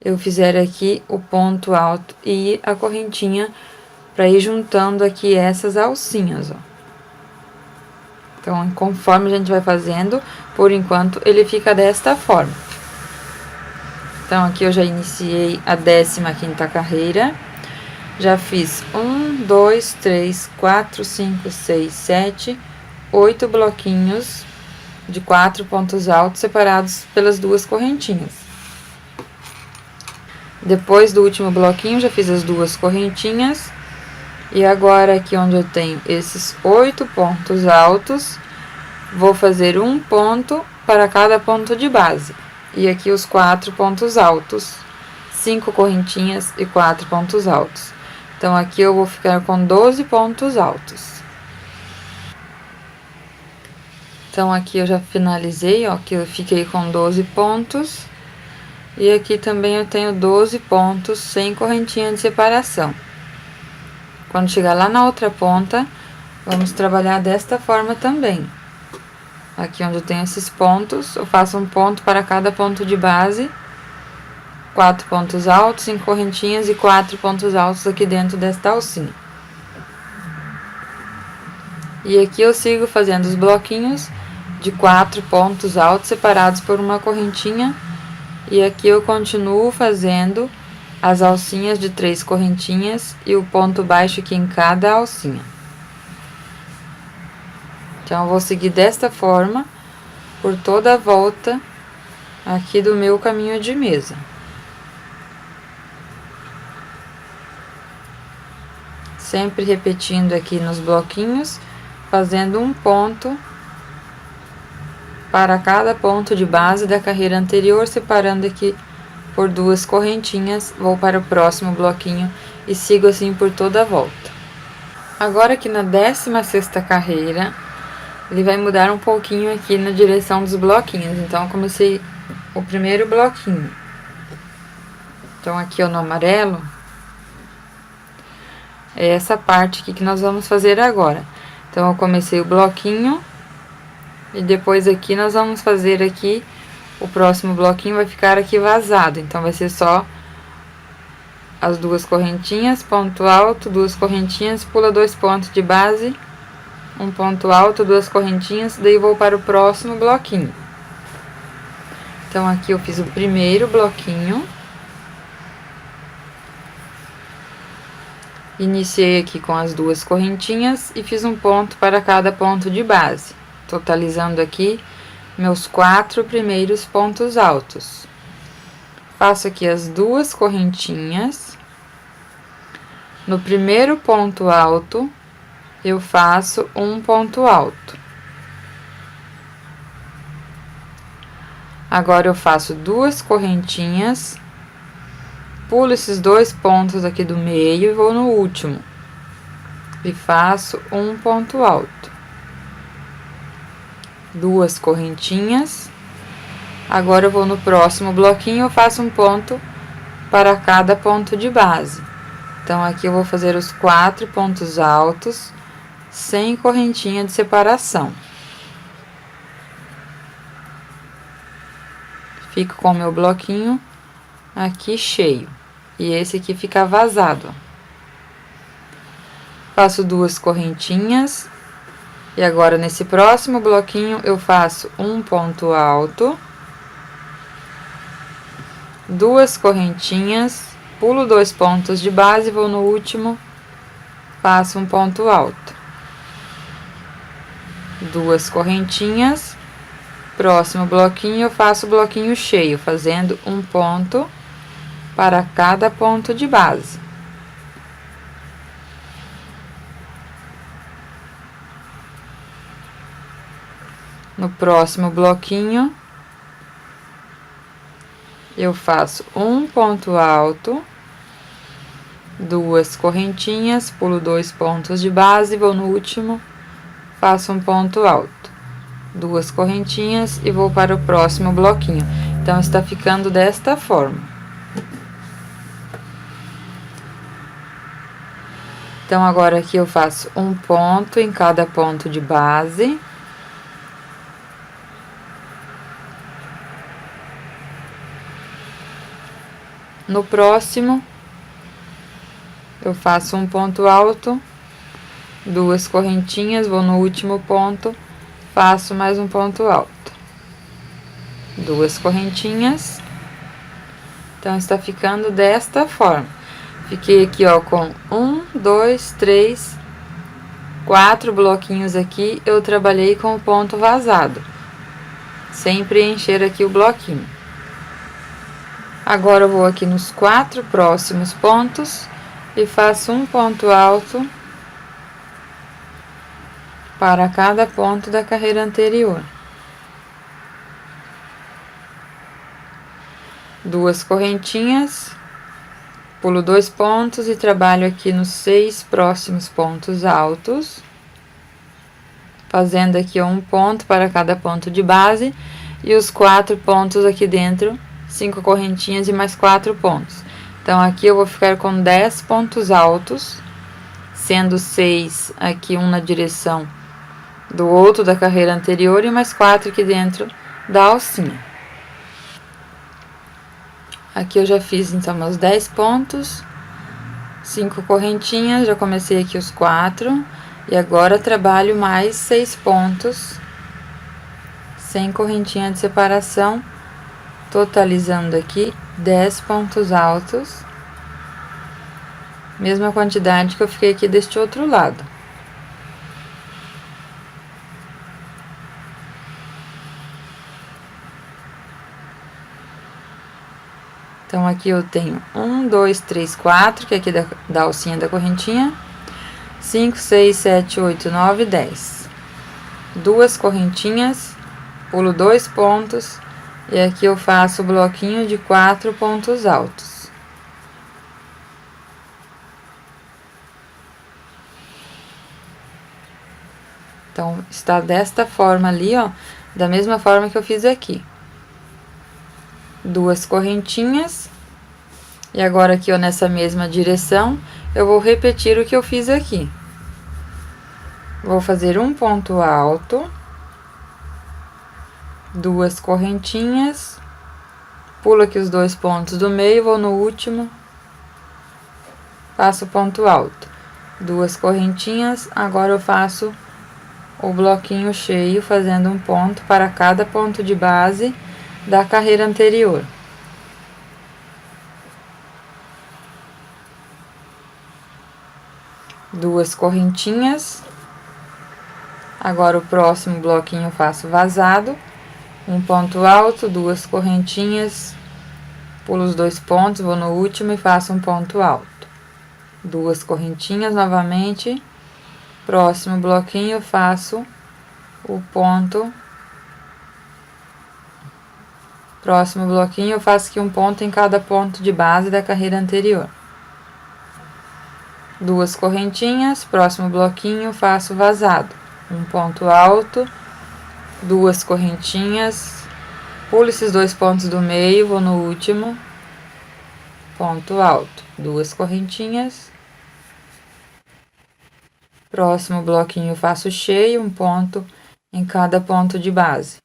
eu fizer aqui o ponto alto e a correntinha para ir juntando aqui essas alcinhas, ó. Então, conforme a gente vai fazendo, por enquanto ele fica desta forma. Então, aqui eu já iniciei a 15ª carreira. Já fiz 1, 2, 3, 4, 5, 6, 7, 8 bloquinhos de 4 pontos altos separados pelas 2 correntinhas. Depois do último bloquinho, já fiz as 2 correntinhas. E agora, aqui onde eu tenho esses 8 pontos altos, vou fazer um ponto para cada ponto de base. E aqui os 4 pontos altos, 5 correntinhas e 4 pontos altos. Então, aqui eu vou ficar com 12 pontos altos. Então, aqui eu já finalizei, ó, que eu fiquei com 12 pontos. E aqui também eu tenho 12 pontos sem correntinha de separação. Quando chegar lá na outra ponta, vamos trabalhar desta forma também. Aqui onde eu tenho esses pontos, eu faço um ponto para cada ponto de base. 4 pontos altos, 5 correntinhas e 4 pontos altos aqui dentro desta alcinha. E aqui eu sigo fazendo os bloquinhos de 4 pontos altos separados por uma correntinha. E aqui eu continuo fazendo as alcinhas de 3 correntinhas e o ponto baixo aqui em cada alcinha. Então, eu vou seguir desta forma por toda a volta aqui do meu caminho de mesa. sempre repetindo aqui nos bloquinhos, fazendo um ponto para cada ponto de base da carreira anterior, separando aqui por 2 correntinhas. Vou para o próximo bloquinho e sigo assim por toda a volta. Agora aqui na 16ª carreira, ele vai mudar um pouquinho aqui na direção dos bloquinhos. Então, eu comecei o primeiro bloquinho. Então, aqui ó, no amarelo, é essa parte aqui que nós vamos fazer agora. Então, eu comecei o bloquinho e depois aqui nós vamos fazer aqui, o próximo bloquinho vai ficar aqui vazado. Então, vai ser só as 2 correntinhas, ponto alto, 2 correntinhas, pula 2 pontos de base, um ponto alto, 2 correntinhas, daí vou para o próximo bloquinho. Então, aqui eu fiz o primeiro bloquinho. Iniciei aqui com as 2 correntinhas e fiz um ponto para cada ponto de base, totalizando aqui meus 4 primeiros pontos altos. Faço aqui as 2 correntinhas. No primeiro ponto alto, eu faço um ponto alto. Agora, eu faço 2 correntinhas, pulo esses 2 pontos aqui do meio e vou no último. E faço um ponto alto. 2 correntinhas. Agora, eu vou no próximo bloquinho, eu faço um ponto para cada ponto de base. Então, aqui eu vou fazer os 4 pontos altos, sem correntinha de separação. Fico com o meu bloquinho aqui cheio. E esse aqui fica vazado. Faço 2 correntinhas. E agora, nesse próximo bloquinho, eu faço um ponto alto. 2 correntinhas. Pulo 2 pontos de base, vou no último, faço um ponto alto. 2 correntinhas. Próximo bloquinho, eu faço o bloquinho cheio, fazendo um ponto para cada ponto de base. No próximo bloquinho, eu faço um ponto alto, 2 correntinhas, pulo 2 pontos de base, vou no último, faço um ponto alto. 2 correntinhas e vou para o próximo bloquinho. Então, está ficando desta forma. Então, agora aqui eu faço um ponto em cada ponto de base. No próximo, eu faço um ponto alto, 2 correntinhas, vou no último ponto, faço mais um ponto alto, 2 correntinhas. Então, está ficando desta forma. Fiquei aqui, ó, com 1, 2, 3, 4 bloquinhos aqui. Eu trabalhei com o ponto vazado, sem preencher aqui o bloquinho. Agora, eu vou aqui nos 4 próximos pontos e faço um ponto alto para cada ponto da carreira anterior. 2 correntinhas, pulo 2 pontos e trabalho aqui nos 6 próximos pontos altos, fazendo aqui um ponto para cada ponto de base e os 4 pontos aqui dentro, 5 correntinhas e mais 4 pontos. Então, aqui eu vou ficar com 10 pontos altos, sendo 6 aqui, um na direção do outro da carreira anterior e mais 4 aqui dentro da alcinha. Aqui eu já fiz, então, meus 10 pontos, 5 correntinhas, já comecei aqui os 4, e agora trabalho mais 6 pontos, sem correntinha de separação, totalizando aqui 10 pontos altos, mesma quantidade que eu fiquei aqui deste outro lado. Então, aqui eu tenho 1, 2, 3, 4, que é aqui da alcinha da correntinha, 5, 6, 7, 8, 9, 10. 2 correntinhas, pulo 2 pontos e aqui eu faço o bloquinho de 4 pontos altos. Então, está desta forma ali, ó, da mesma forma que eu fiz aqui. 2 correntinhas. E agora aqui, ó, nessa mesma direção, eu vou repetir o que eu fiz aqui. Vou fazer um ponto alto, 2 correntinhas, pulo aqui os 2 pontos do meio, vou no último, faço ponto alto, 2 correntinhas, agora eu faço o bloquinho cheio, fazendo um ponto para cada ponto de base da carreira anterior. Duas correntinhas. Agora o próximo bloquinho eu faço vazado, um ponto alto, 2 correntinhas, pulo os 2 pontos, vou no último e faço um ponto alto. 2 correntinhas novamente. Próximo bloquinho eu faço o ponto. Próximo bloquinho eu faço aqui um ponto em cada ponto de base da carreira anterior. 2 correntinhas, próximo bloquinho faço vazado, um ponto alto, 2 correntinhas, pulo esses 2 pontos do meio, vou no último, ponto alto, 2 correntinhas. Próximo bloquinho faço cheio, um ponto em cada ponto de base.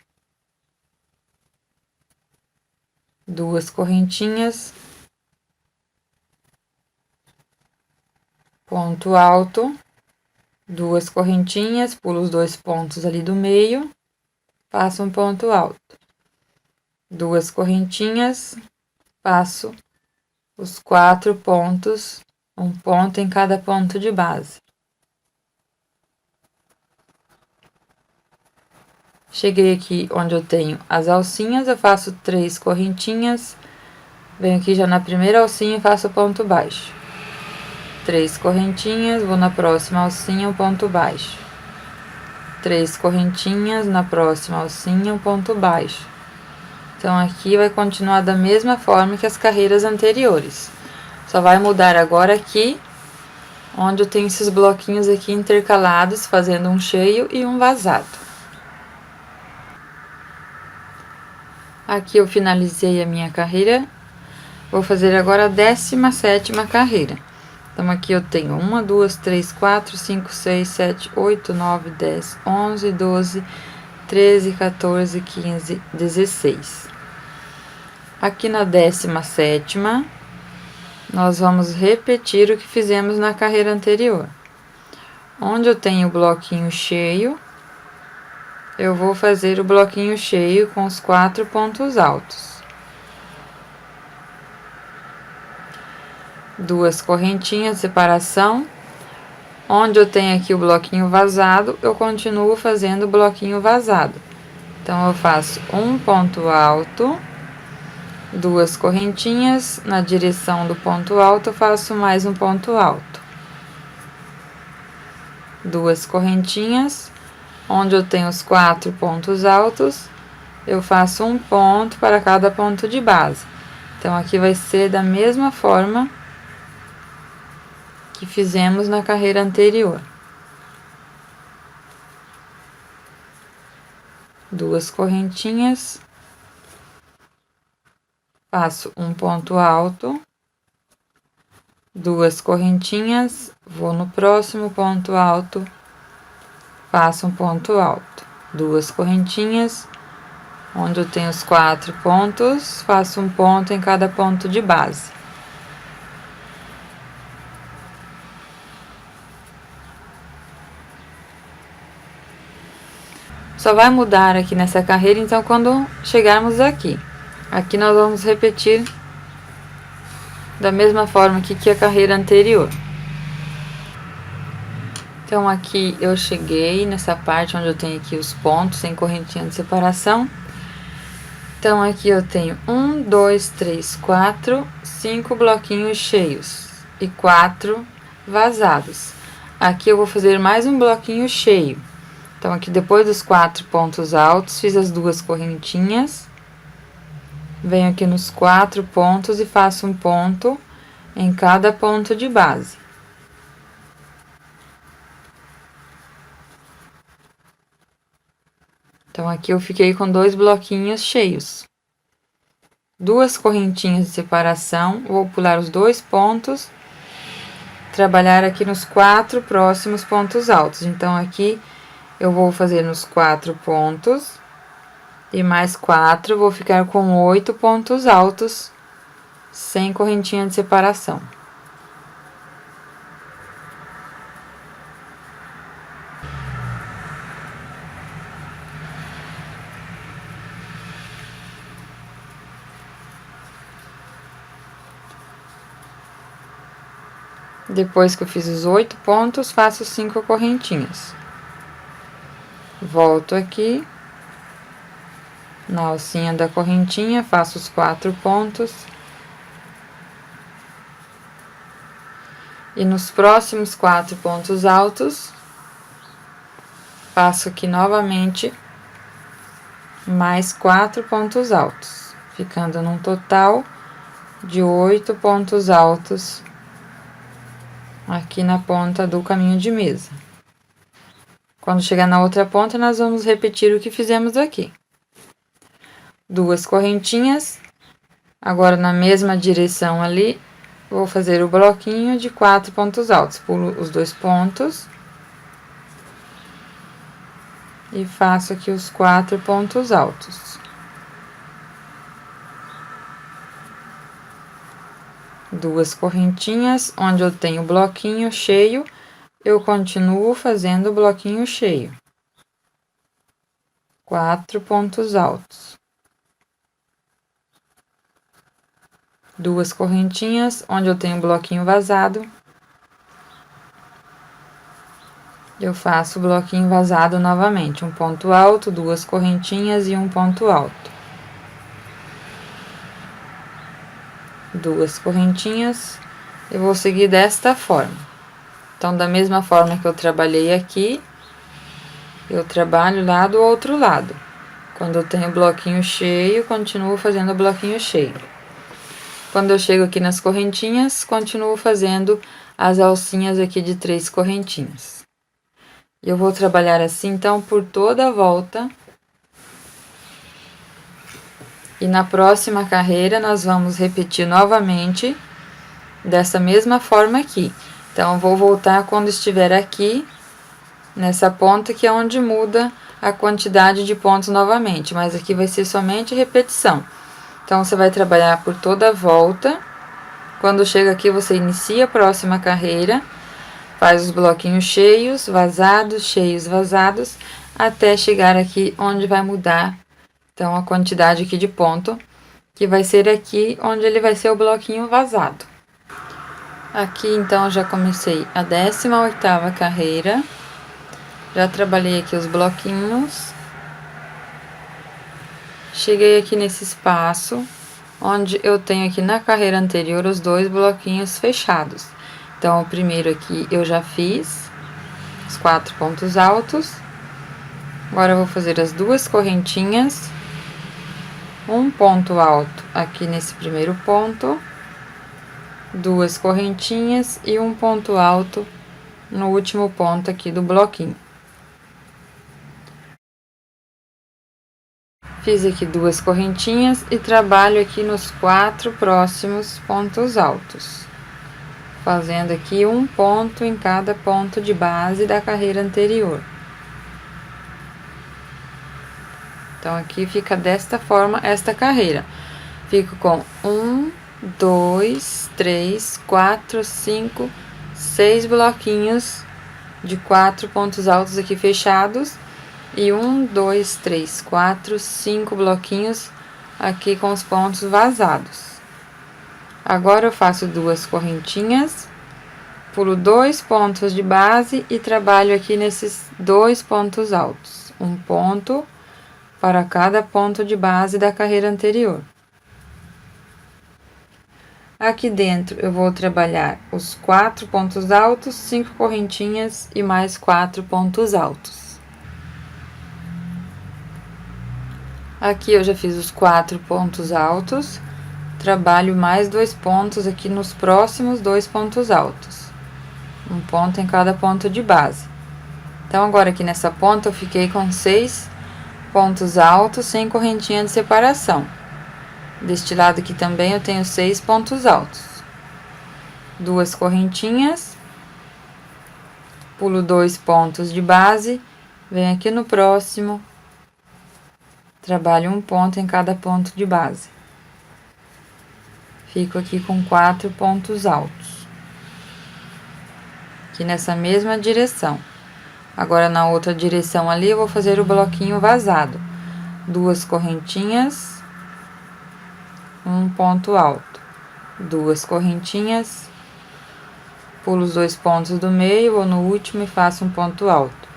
2 correntinhas, ponto alto, 2 correntinhas, pulo os 2 pontos ali do meio, faço um ponto alto. 2 correntinhas, faço os 4 pontos, um ponto em cada ponto de base. Cheguei aqui onde eu tenho as alcinhas, eu faço 3 correntinhas, venho aqui já na primeira alcinha e faço ponto baixo. 3 correntinhas, vou na próxima alcinha, um ponto baixo. 3 correntinhas, na próxima alcinha, um ponto baixo. Então, aqui vai continuar da mesma forma que as carreiras anteriores. Só vai mudar agora aqui, onde eu tenho esses bloquinhos aqui intercalados, fazendo um cheio e um vazado. Aqui eu finalizei a minha carreira. Vou fazer agora a 17ª carreira. Então, aqui eu tenho 1, 2, 3, 4, 5, 6, 7, 8, 9, 10, 11, 12, 13, 14, 15, 16. Aqui na 17ª, nós vamos repetir o que fizemos na carreira anterior. Onde eu tenho o bloquinho cheio, eu vou fazer o bloquinho cheio com os 4 pontos altos. 2 correntinhas de separação. Onde eu tenho aqui o bloquinho vazado, eu continuo fazendo o bloquinho vazado. Então, eu faço um ponto alto, 2 correntinhas, na direção do ponto alto eu faço mais um ponto alto. 2 correntinhas, onde eu tenho os 4 pontos altos, eu faço um ponto para cada ponto de base. Então, aqui vai ser da mesma forma que fizemos na carreira anterior. 2 correntinhas, faço um ponto alto, 2 correntinhas, vou no próximo ponto alto, faço um ponto alto, 2 correntinhas, onde eu tenho os 4 pontos, faço um ponto em cada ponto de base. Só vai mudar aqui nessa carreira, então, quando chegarmos aqui. Aqui nós vamos repetir da mesma forma que a carreira anterior. Então, aqui eu cheguei nessa parte onde eu tenho aqui os pontos sem correntinha de separação. Então, aqui eu tenho 1, 2, 3, 4, 5 bloquinhos cheios e 4 vazados. aqui eu vou fazer mais um bloquinho cheio. Então, aqui depois dos 4 pontos altos, fiz as 2 correntinhas. Venho aqui nos 4 pontos e faço um ponto em cada ponto de base. Então, aqui eu fiquei com 2 bloquinhos cheios. 2 correntinhas de separação, vou pular os 2 pontos, trabalhar aqui nos 4 próximos pontos altos. Então, aqui eu vou fazer nos 4 pontos e mais 4, vou ficar com 8 pontos altos sem correntinha de separação. Depois que eu fiz os 8 pontos, faço 5 correntinhas. Volto aqui, na alcinha da correntinha, faço os 4 pontos. E nos próximos 4 pontos altos, faço aqui novamente mais 4 pontos altos, ficando num total de 8 pontos altos aqui na ponta do caminho de mesa. Quando chegar na outra ponta, nós vamos repetir o que fizemos aqui. 2 correntinhas, agora na mesma direção ali, vou fazer o bloquinho de 4 pontos altos. Pulo os 2 pontos e faço aqui os 4 pontos altos. Duas correntinhas, onde eu tenho bloquinho cheio, eu continuo fazendo o bloquinho cheio. 4 pontos altos. 2 correntinhas, onde eu tenho bloquinho vazado, eu faço o bloquinho vazado novamente, um ponto alto, 2 correntinhas e um ponto alto. 2 correntinhas, eu vou seguir desta forma. Então, da mesma forma que eu trabalhei aqui, eu trabalho lá do outro lado. Quando eu tenho bloquinho cheio, continuo fazendo o bloquinho cheio. Quando eu chego aqui nas correntinhas, continuo fazendo as alcinhas aqui de 3 correntinhas. Eu vou trabalhar assim, então, por toda a volta. E na próxima carreira, nós vamos repetir novamente dessa mesma forma aqui. Então, eu vou voltar quando estiver aqui, nessa ponta, que é onde muda a quantidade de pontos novamente. Mas aqui vai ser somente repetição. Então, você vai trabalhar por toda a volta. Quando chega aqui, você inicia a próxima carreira, faz os bloquinhos cheios, vazados, até chegar aqui onde vai mudar, então, a quantidade aqui de ponto, que vai ser aqui onde ele vai ser o bloquinho vazado. Aqui, então, já comecei a 18ª carreira, já trabalhei aqui os bloquinhos. Cheguei aqui nesse espaço, onde eu tenho aqui na carreira anterior os 2 bloquinhos fechados. Então, o primeiro aqui eu já fiz, os 4 pontos altos. Agora, eu vou fazer as 2 correntinhas, um ponto alto aqui nesse primeiro ponto, 2 correntinhas e um ponto alto no último ponto aqui do bloquinho. Fiz aqui 2 correntinhas e trabalho aqui nos 4 próximos pontos altos, fazendo aqui um ponto em cada ponto de base da carreira anterior. Então, aqui fica desta forma esta carreira. Fico com 1, 2, 3, 4, 5, 6 bloquinhos de 4 pontos altos aqui fechados. E 1, 2, 3, 4, 5 bloquinhos aqui com os pontos vazados. Agora, eu faço 2 correntinhas, pulo 2 pontos de base e trabalho aqui nesses 2 pontos altos. Um ponto para cada ponto de base da carreira anterior. Aqui dentro eu vou trabalhar os 4 pontos altos, 5 correntinhas e mais 4 pontos altos. Aqui eu já fiz os 4 pontos altos, trabalho mais 2 pontos aqui nos próximos 2 pontos altos. Um ponto em cada ponto de base. Então, agora aqui nessa ponta eu fiquei com 6 pontos altos sem correntinha de separação. Deste lado aqui também eu tenho 6 pontos altos. 2 correntinhas, pulo 2 pontos de base, venho aqui no próximo, trabalho um ponto em cada ponto de base. Fico aqui com 4 pontos altos. Aqui nessa mesma direção. Agora, na outra direção ali, eu vou fazer o bloquinho vazado. 2 correntinhas, um ponto alto. 2 correntinhas, pulo os 2 pontos do meio, vou no último e faço um ponto alto.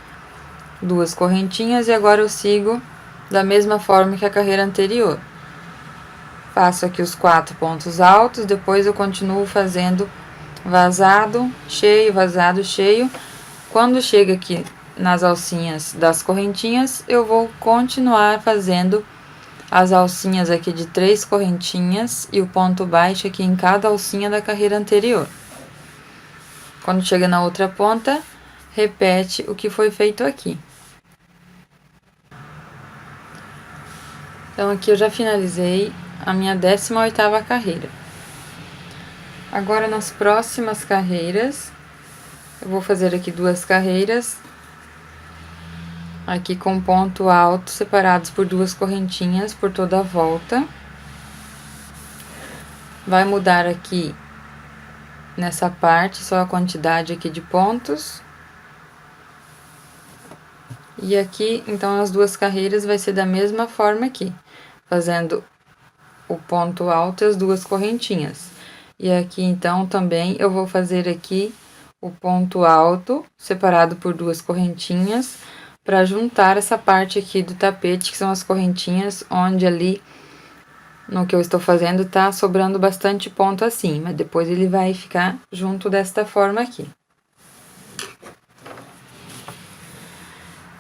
2 correntinhas e agora eu sigo da mesma forma que a carreira anterior. Faço aqui os 4 pontos altos, depois eu continuo fazendo vazado, cheio, vazado, cheio. Quando chega aqui nas alcinhas das correntinhas, eu vou continuar fazendo as alcinhas aqui de 3 correntinhas e o ponto baixo aqui em cada alcinha da carreira anterior. Quando chega na outra ponta, repete o que foi feito aqui. Então, aqui eu já finalizei a minha 18ª carreira. Agora, nas próximas carreiras, eu vou fazer aqui 2 carreiras, aqui com ponto alto, separados por 2 correntinhas por toda a volta. Vai mudar aqui, nessa parte, só a quantidade aqui de pontos. E aqui, então, nas 2 carreiras vai ser da mesma forma aqui, fazendo o ponto alto e as 2 correntinhas. E aqui, então, também eu vou fazer aqui o ponto alto, separado por 2 correntinhas, para juntar essa parte aqui do tapete, que são as correntinhas, onde ali, no que eu estou fazendo, tá sobrando bastante ponto assim, mas depois ele vai ficar junto desta forma aqui.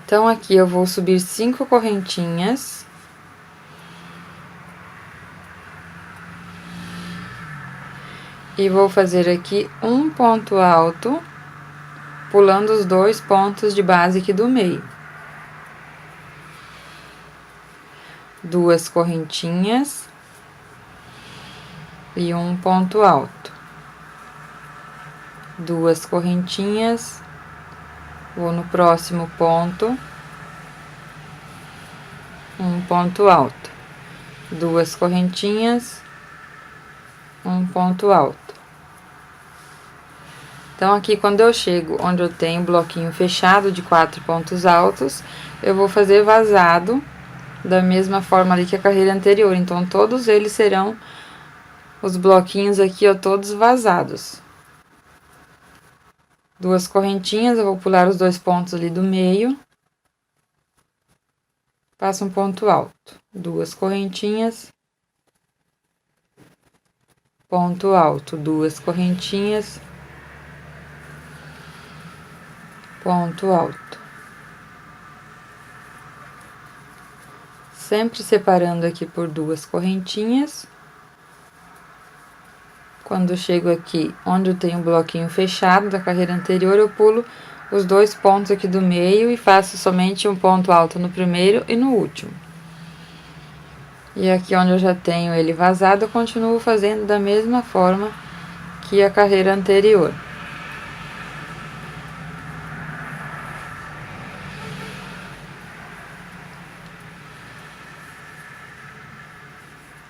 Então, aqui eu vou subir 5 correntinhas. E vou fazer aqui um ponto alto, pulando os 2 pontos de base aqui do meio. 2 correntinhas e um ponto alto. 2 correntinhas, vou no próximo ponto, um ponto alto. 2 correntinhas, um ponto alto. Então, aqui, quando eu chego onde eu tenho bloquinho fechado de 4 pontos altos, eu vou fazer vazado da mesma forma ali que a carreira anterior. Então, todos eles serão os bloquinhos aqui, ó, todos vazados. 2 correntinhas, eu vou pular os 2 pontos ali do meio. Passo um ponto alto. 2 correntinhas. Ponto alto. 2 correntinhas. Ponto alto. Sempre separando aqui por 2 correntinhas. Quando eu chego aqui, onde eu tenho um bloquinho fechado da carreira anterior, eu pulo os 2 pontos aqui do meio e faço somente um ponto alto no primeiro e no último. E aqui onde eu já tenho ele vazado, eu continuo fazendo da mesma forma que a carreira anterior.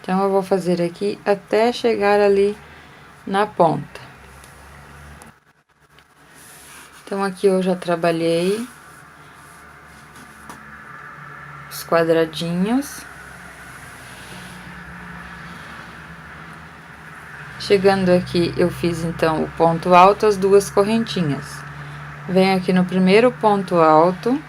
Então, eu vou fazer aqui até chegar ali na ponta. Então, aqui eu já trabalhei os quadradinhos. Chegando aqui, eu fiz, então, o ponto alto, as 2 correntinhas. Venho aqui no primeiro ponto alto.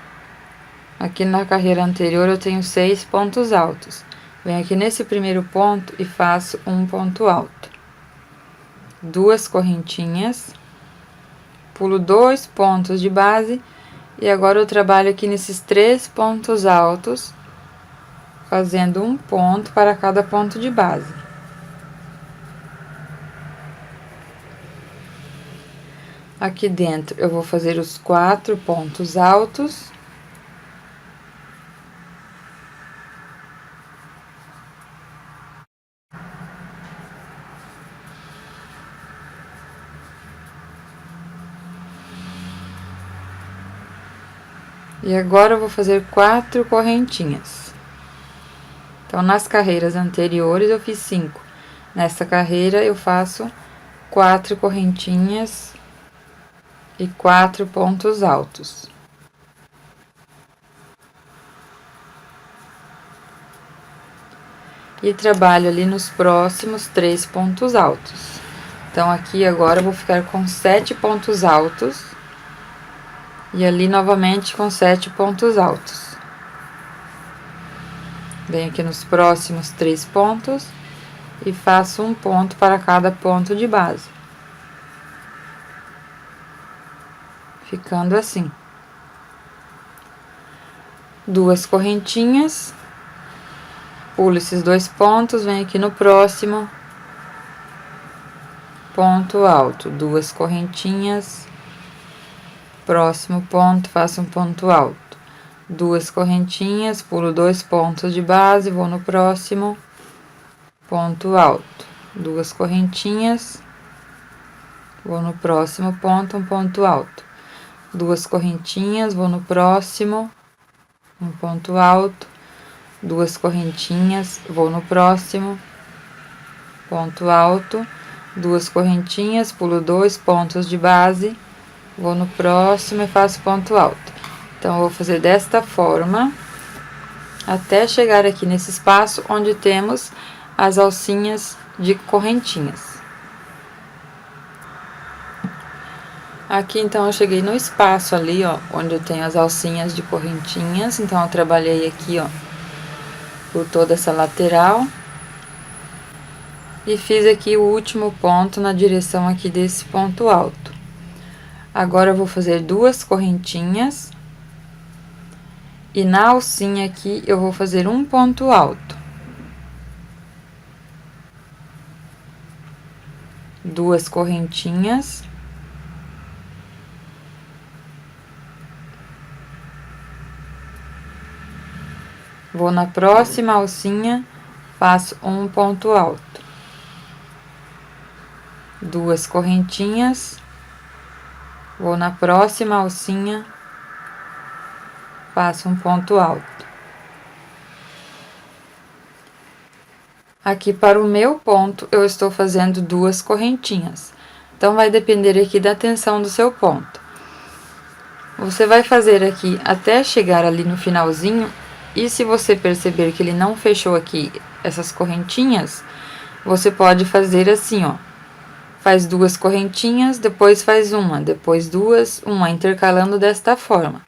Aqui na carreira anterior, eu tenho 6 pontos altos. Venho aqui nesse primeiro ponto e faço um ponto alto. 2 correntinhas, pulo 2 pontos de base e agora eu trabalho aqui nesses 3 pontos altos, fazendo um ponto para cada ponto de base. Aqui dentro eu vou fazer os 4 pontos altos. E agora eu vou fazer 4 correntinhas. Então, nas carreiras anteriores eu fiz 5. Nessa carreira eu faço 4 correntinhas e 4 pontos altos. E trabalho ali nos próximos 3 pontos altos. Então, aqui agora eu vou ficar com 7 pontos altos. E ali novamente com 7 pontos altos. Venho aqui nos próximos 3 pontos e faço um ponto para cada ponto de base. Ficando assim. 2 correntinhas, pulo esses 2 pontos, venho aqui no próximo ponto alto, 2 correntinhas, próximo ponto, faço um ponto alto, 2 correntinhas, pulo 2 pontos de base, vou no próximo ponto alto, 2 correntinhas, vou no próximo ponto, um ponto alto, 2 correntinhas, vou no próximo, um ponto alto, 2 correntinhas, vou no próximo, ponto alto, 2 correntinhas, pulo 2 pontos de base, vou no próximo e faço ponto alto. Então, eu vou fazer desta forma, até chegar aqui nesse espaço onde temos as alcinhas de correntinhas. Aqui, então, eu cheguei no espaço ali, ó, onde eu tenho as alcinhas de correntinhas. Então, eu trabalhei aqui, ó, por toda essa lateral. E fiz aqui o último ponto na direção aqui desse ponto alto. Agora, eu vou fazer 2 correntinhas. E na alcinha aqui, eu vou fazer um ponto alto. 2 correntinhas. Vou na próxima alcinha, faço um ponto alto. 2 correntinhas. Vou na próxima alcinha, faço um ponto alto. Aqui para o meu ponto, eu estou fazendo 2 correntinhas. Então, vai depender aqui da tensão do seu ponto. Você vai fazer aqui até chegar ali no finalzinho, e se você perceber que ele não fechou aqui essas correntinhas, você pode fazer assim, ó. Faz 2 correntinhas, depois faz uma, depois 2, uma, intercalando desta forma.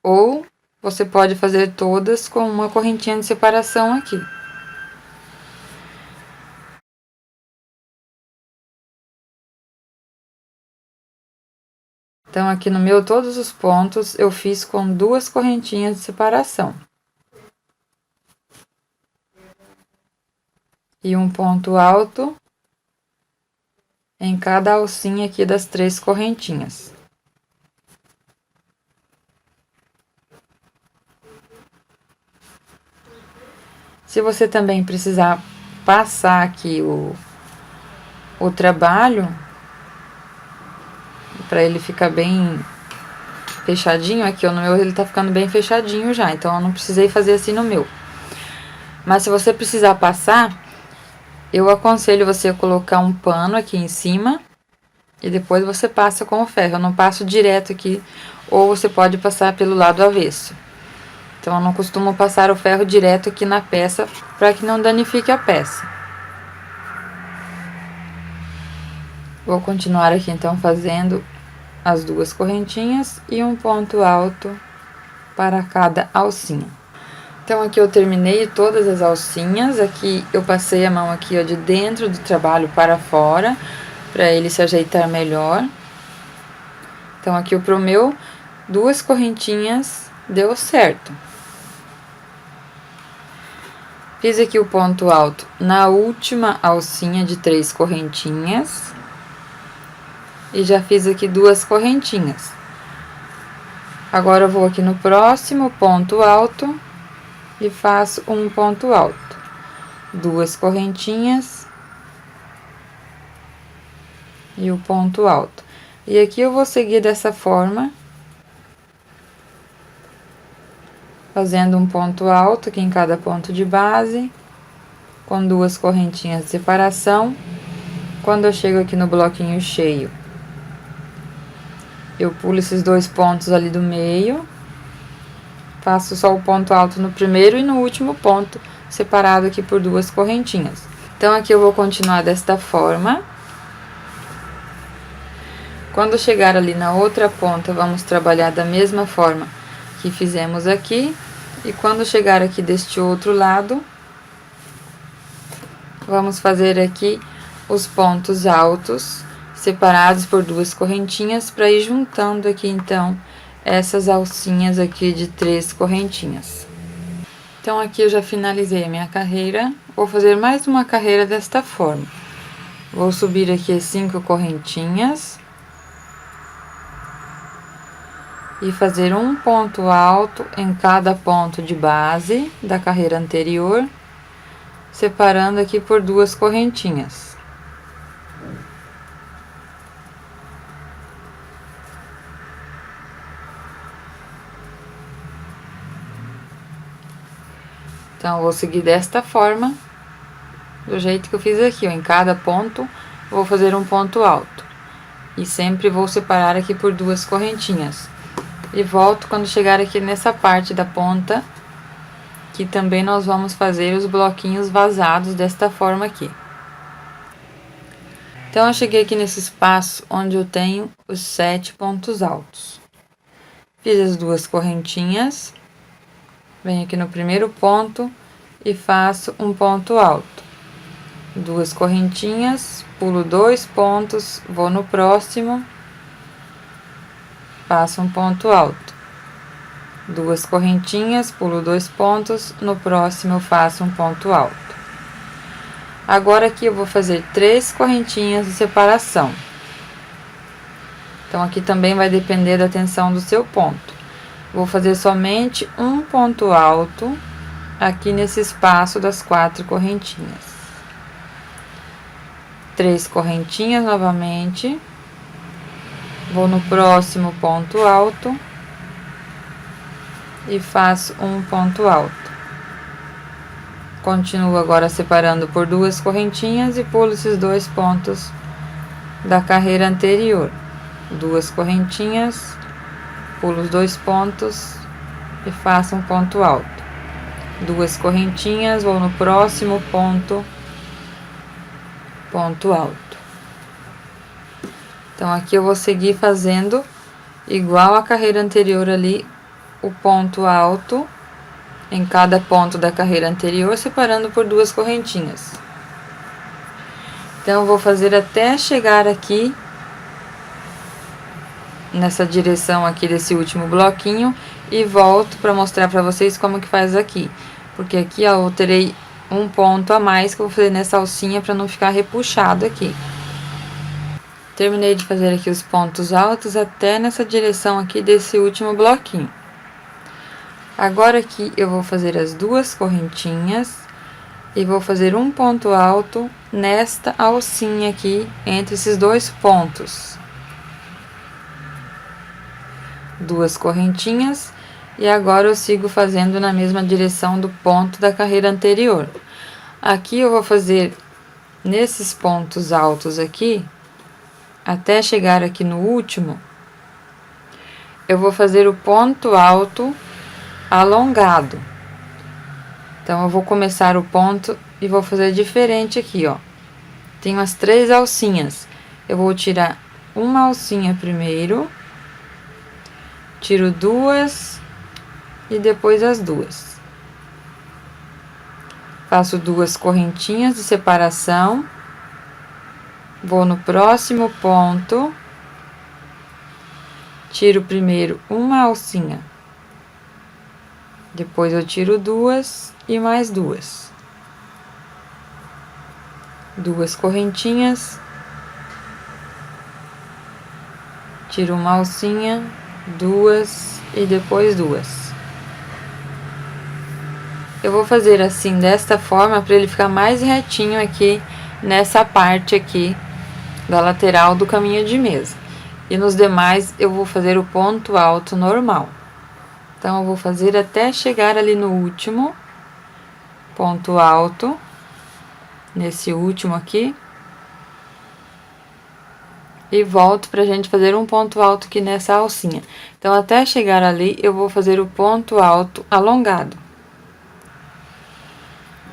Ou você pode fazer todas com uma correntinha de separação aqui. Então, aqui no meu, todos os pontos eu fiz com 2 correntinhas de separação. E um ponto alto em cada alcinha aqui das 3 correntinhas. Se você também precisar passar aqui o trabalho, para ele ficar bem fechadinho, aqui ó, no meu ele tá ficando bem fechadinho já, então eu não precisei fazer assim no meu. Mas se você precisar passar, eu aconselho você a colocar um pano aqui em cima e depois você passa com o ferro. Eu não passo direto aqui, ou você pode passar pelo lado avesso. Então, eu não costumo passar o ferro direto aqui na peça para que não danifique a peça. Vou continuar aqui então fazendo as 2 correntinhas e um ponto alto para cada alcinha. Então, aqui eu terminei todas as alcinhas, aqui eu passei a mão aqui, ó, de dentro do trabalho para fora, para ele se ajeitar melhor. Então, aqui pro meu, 2 correntinhas deu certo. Fiz aqui o ponto alto na última alcinha de 3 correntinhas. E já fiz aqui 2 correntinhas. Agora, eu vou aqui no próximo ponto alto e faço um ponto alto. 2 correntinhas e o ponto alto. E aqui eu vou seguir dessa forma, fazendo um ponto alto aqui em cada ponto de base, com 2 correntinhas de separação. Quando eu chego aqui no bloquinho cheio, eu pulo esses 2 pontos ali do meio, faço só o ponto alto no primeiro e no último ponto, separado aqui por 2 correntinhas. Então, aqui eu vou continuar desta forma. Quando chegar ali na outra ponta, vamos trabalhar da mesma forma que fizemos aqui. E quando chegar aqui deste outro lado, vamos fazer aqui os pontos altos, separados por 2 correntinhas, para ir juntando aqui, então, essas alcinhas aqui de 3 correntinhas. Então, aqui eu já finalizei a minha carreira. Vou fazer mais uma carreira desta forma. Vou subir aqui as 5 correntinhas e fazer um ponto alto em cada ponto de base da carreira anterior, separando aqui por 2 correntinhas. Então, eu vou seguir desta forma, do jeito que eu fiz aqui, ó. Em cada ponto, vou fazer um ponto alto. E sempre vou separar aqui por 2 correntinhas. E volto quando chegar aqui nessa parte da ponta, que também nós vamos fazer os bloquinhos vazados desta forma aqui. Então, eu cheguei aqui nesse espaço onde eu tenho os 7 pontos altos. Fiz as 2 correntinhas. Venho aqui no primeiro ponto e faço um ponto alto. 2 correntinhas, pulo 2 pontos, vou no próximo, faço um ponto alto. 2 correntinhas, pulo 2 pontos, no próximo eu faço um ponto alto. Agora, aqui eu vou fazer 3 correntinhas de separação. Então, aqui também vai depender da tensão do seu ponto. Vou fazer somente um ponto alto aqui nesse espaço das 4 correntinhas. 3 correntinhas novamente. Vou no próximo ponto alto e faço um ponto alto. Continuo agora separando por 2 correntinhas e pulo esses 2 pontos da carreira anterior. 2 correntinhas, pulo os 2 pontos e faço um ponto alto. 2 correntinhas, vou no próximo ponto, ponto alto. Então, aqui eu vou seguir fazendo igual a carreira anterior ali, o ponto alto em cada ponto da carreira anterior, separando por 2 correntinhas. Então, eu vou fazer até chegar aqui nessa direção aqui desse último bloquinho e volto para mostrar para vocês como que faz aqui, porque aqui, ó, eu terei um ponto a mais que eu vou fazer nessa alcinha para não ficar repuxado aqui. Terminei de fazer aqui os pontos altos até nessa direção aqui desse último bloquinho. Agora, aqui eu vou fazer as 2 correntinhas e vou fazer um ponto alto nesta alcinha aqui entre esses 2 pontos. 2 correntinhas e agora eu sigo fazendo na mesma direção do ponto da carreira anterior. Aqui eu vou fazer nesses pontos altos aqui, até chegar aqui no último, eu vou fazer o ponto alto alongado. Então, eu vou começar o ponto e vou fazer diferente aqui, ó. Tenho as 3 alcinhas. Eu vou tirar uma alcinha primeiro, tiro 2 e depois as 2. Faço 2 correntinhas de separação Vou no próximo ponto, tiro primeiro uma alcinha, depois eu tiro duas e mais duas. Duas correntinhas, tiro uma alcinha, duas e depois duas. Eu vou fazer assim, desta forma, para ele ficar mais retinho aqui, nessa parte aqui da lateral do caminho de mesa. E nos demais, eu vou fazer o ponto alto normal. Então, eu vou fazer até chegar ali no último ponto alto, nesse último aqui. E volto pra gente fazer um ponto alto aqui nessa alcinha. Então, até chegar ali, eu vou fazer o ponto alto alongado.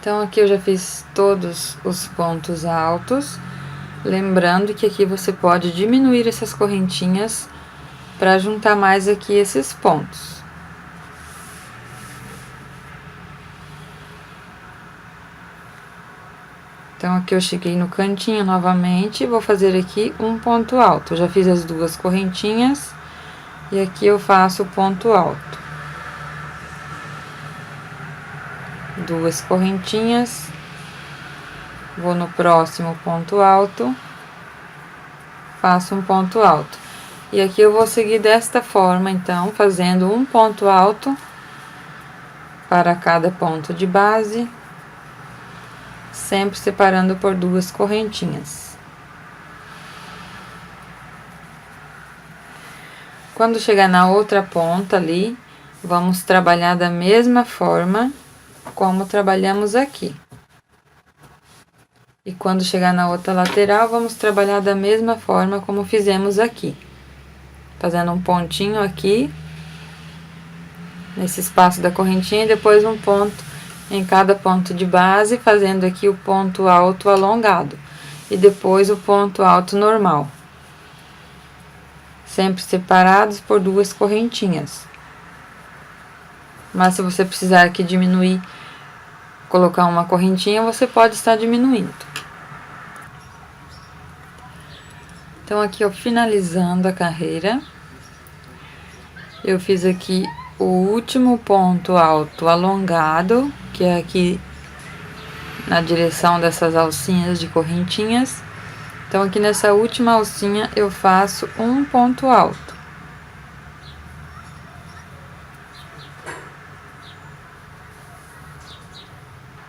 Então, aqui eu já fiz todos os pontos altos. Lembrando que aqui você pode diminuir essas correntinhas para juntar mais aqui esses pontos. Então, aqui eu cheguei no cantinho novamente, vou fazer aqui um ponto alto. Eu já fiz as duas correntinhas e aqui eu faço o ponto alto. Duas correntinhas, vou no próximo ponto alto, faço um ponto alto. E aqui eu vou seguir desta forma, então, fazendo um ponto alto para cada ponto de base, sempre separando por duas correntinhas. Quando chegar na outra ponta ali, vamos trabalhar da mesma forma como trabalhamos aqui. E quando chegar na outra lateral, vamos trabalhar da mesma forma como fizemos aqui. Fazendo um pontinho aqui, nesse espaço da correntinha, e depois um ponto em cada ponto de base, fazendo aqui o ponto alto alongado. E depois o ponto alto normal. Sempre separados por duas correntinhas. Mas se você precisar aqui diminuir, colocar uma correntinha, você pode estar diminuindo. Então, aqui, ó, finalizando a carreira, eu fiz aqui o último ponto alto alongado, que é aqui na direção dessas alcinhas de correntinhas. Então, aqui nessa última alcinha, eu faço um ponto alto.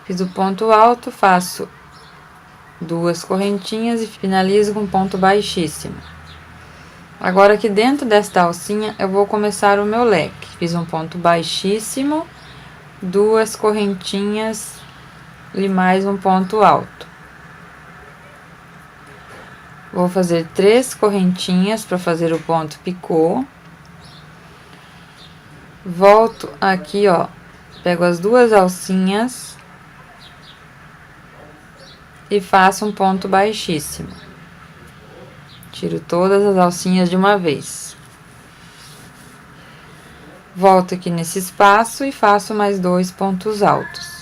Fiz o ponto alto, faço duas correntinhas e finalizo com ponto baixíssimo. Agora, aqui dentro desta alcinha, eu vou começar o meu leque. Fiz um ponto baixíssimo, duas correntinhas e mais um ponto alto. Vou fazer 3 correntinhas para fazer o ponto picô. Volto aqui, ó, pego as duas alcinhas e faço um ponto baixíssimo. Tiro todas as alcinhas de uma vez. Volto aqui nesse espaço e faço mais 2 pontos altos.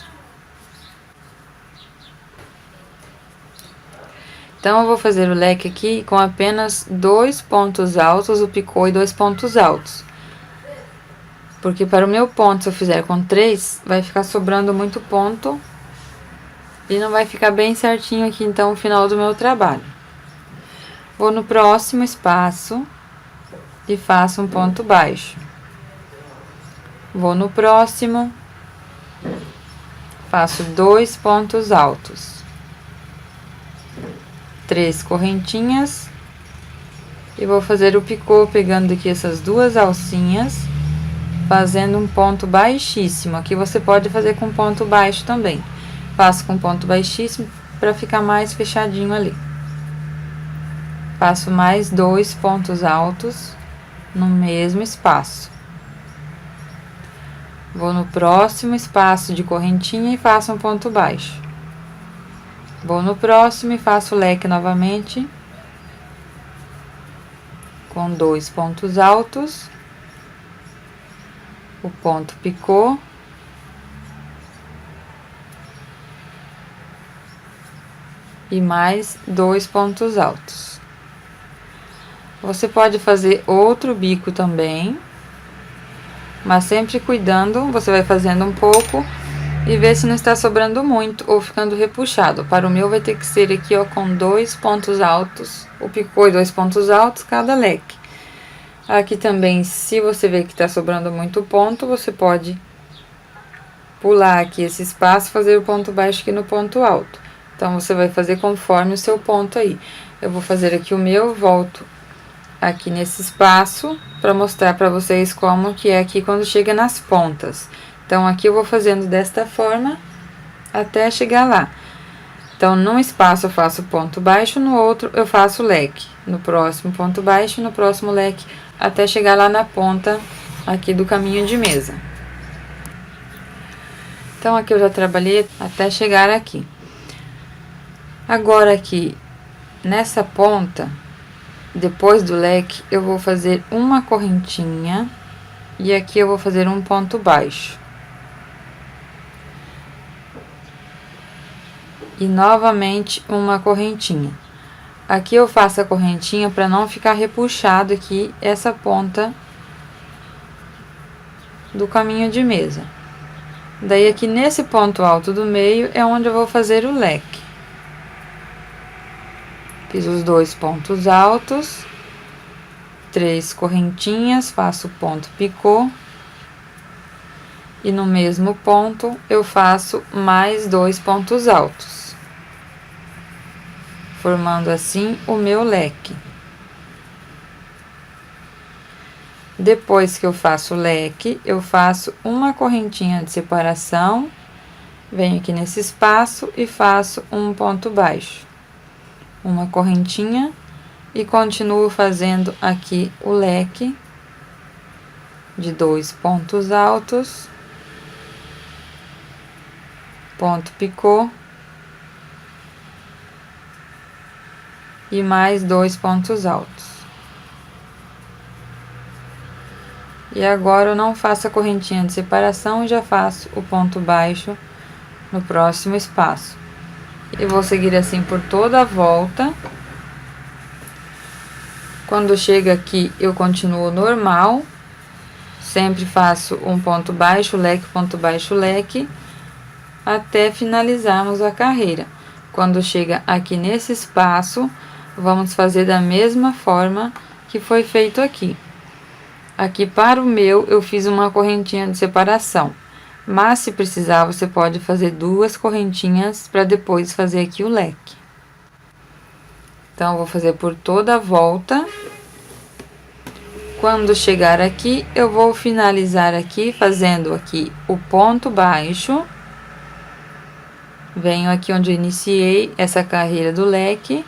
Então, eu vou fazer o leque aqui com apenas 2 pontos altos, o picô e 2 pontos altos. Porque para o meu ponto, se eu fizer com 3, vai ficar sobrando muito ponto e não vai ficar bem certinho aqui, então, o final do meu trabalho. Vou no próximo espaço e faço um ponto baixo. Vou no próximo, faço 2 pontos altos. 3 correntinhas e vou fazer o picô pegando aqui essas duas alcinhas, fazendo um ponto baixíssimo. Aqui você pode fazer com ponto baixo também. Faço com ponto baixíssimo para ficar mais fechadinho ali. Faço mais 2 pontos altos no mesmo espaço. Vou no próximo espaço de correntinha e faço um ponto baixo. Vou no próximo e faço o leque novamente, com 2 pontos altos, o ponto picô, e mais 2 pontos altos. Você pode fazer outro bico também, mas sempre cuidando, você vai fazendo um pouco e ver se não está sobrando muito ou ficando repuxado. Para o meu vai ter que ser aqui, ó, com 2 pontos altos, o picô e 2 pontos altos cada leque. Aqui também, se você ver que está sobrando muito ponto, você pode pular aqui esse espaço e fazer o ponto baixo aqui no ponto alto. Então, você vai fazer conforme o seu ponto aí. Eu vou fazer aqui o meu, volto aqui nesse espaço para mostrar para vocês como que é aqui quando chega nas pontas. Então, aqui eu vou fazendo desta forma até chegar lá. Então, num espaço eu faço ponto baixo, no outro eu faço leque. No próximo ponto baixo, no próximo leque, até chegar lá na ponta aqui do caminho de mesa. Então, aqui eu já trabalhei até chegar aqui. Agora aqui, nessa ponta, depois do leque, eu vou fazer uma correntinha e aqui eu vou fazer um ponto baixo. E novamente uma correntinha. Aqui eu faço a correntinha para não ficar repuxado aqui essa ponta do caminho de mesa. Daí aqui nesse ponto alto do meio é onde eu vou fazer o leque. Fiz os 2 pontos altos, 3 correntinhas, faço ponto picô. E no mesmo ponto eu faço mais 2 pontos altos, formando assim o meu leque. Depois que eu faço o leque, eu faço uma correntinha de separação, venho aqui nesse espaço e faço um ponto baixo, uma correntinha e continuo fazendo aqui o leque de 2 pontos altos, ponto picô e mais 2 pontos altos. E agora eu não faço a correntinha de separação e já faço o ponto baixo no próximo espaço. E vou seguir assim por toda a volta. Quando chega aqui, eu continuo normal. Sempre faço um ponto baixo, leque, ponto baixo, leque, até finalizarmos a carreira. Quando chega aqui nesse espaço, vamos fazer da mesma forma que foi feito aqui. Aqui para o meu, eu fiz uma correntinha de separação, mas se precisar, você pode fazer 2 correntinhas para depois fazer aqui o leque. Então, eu vou fazer por toda a volta. Quando chegar aqui, eu vou finalizar aqui, fazendo aqui o ponto baixo. Venho aqui onde eu iniciei essa carreira do leque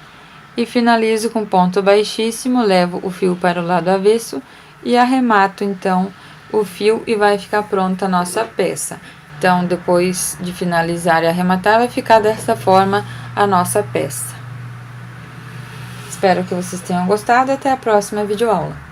e finalizo com ponto baixíssimo, levo o fio para o lado avesso e arremato então o fio e vai ficar pronta a nossa peça. Então, depois de finalizar e arrematar, vai ficar dessa forma a nossa peça. Espero que vocês tenham gostado e até a próxima videoaula.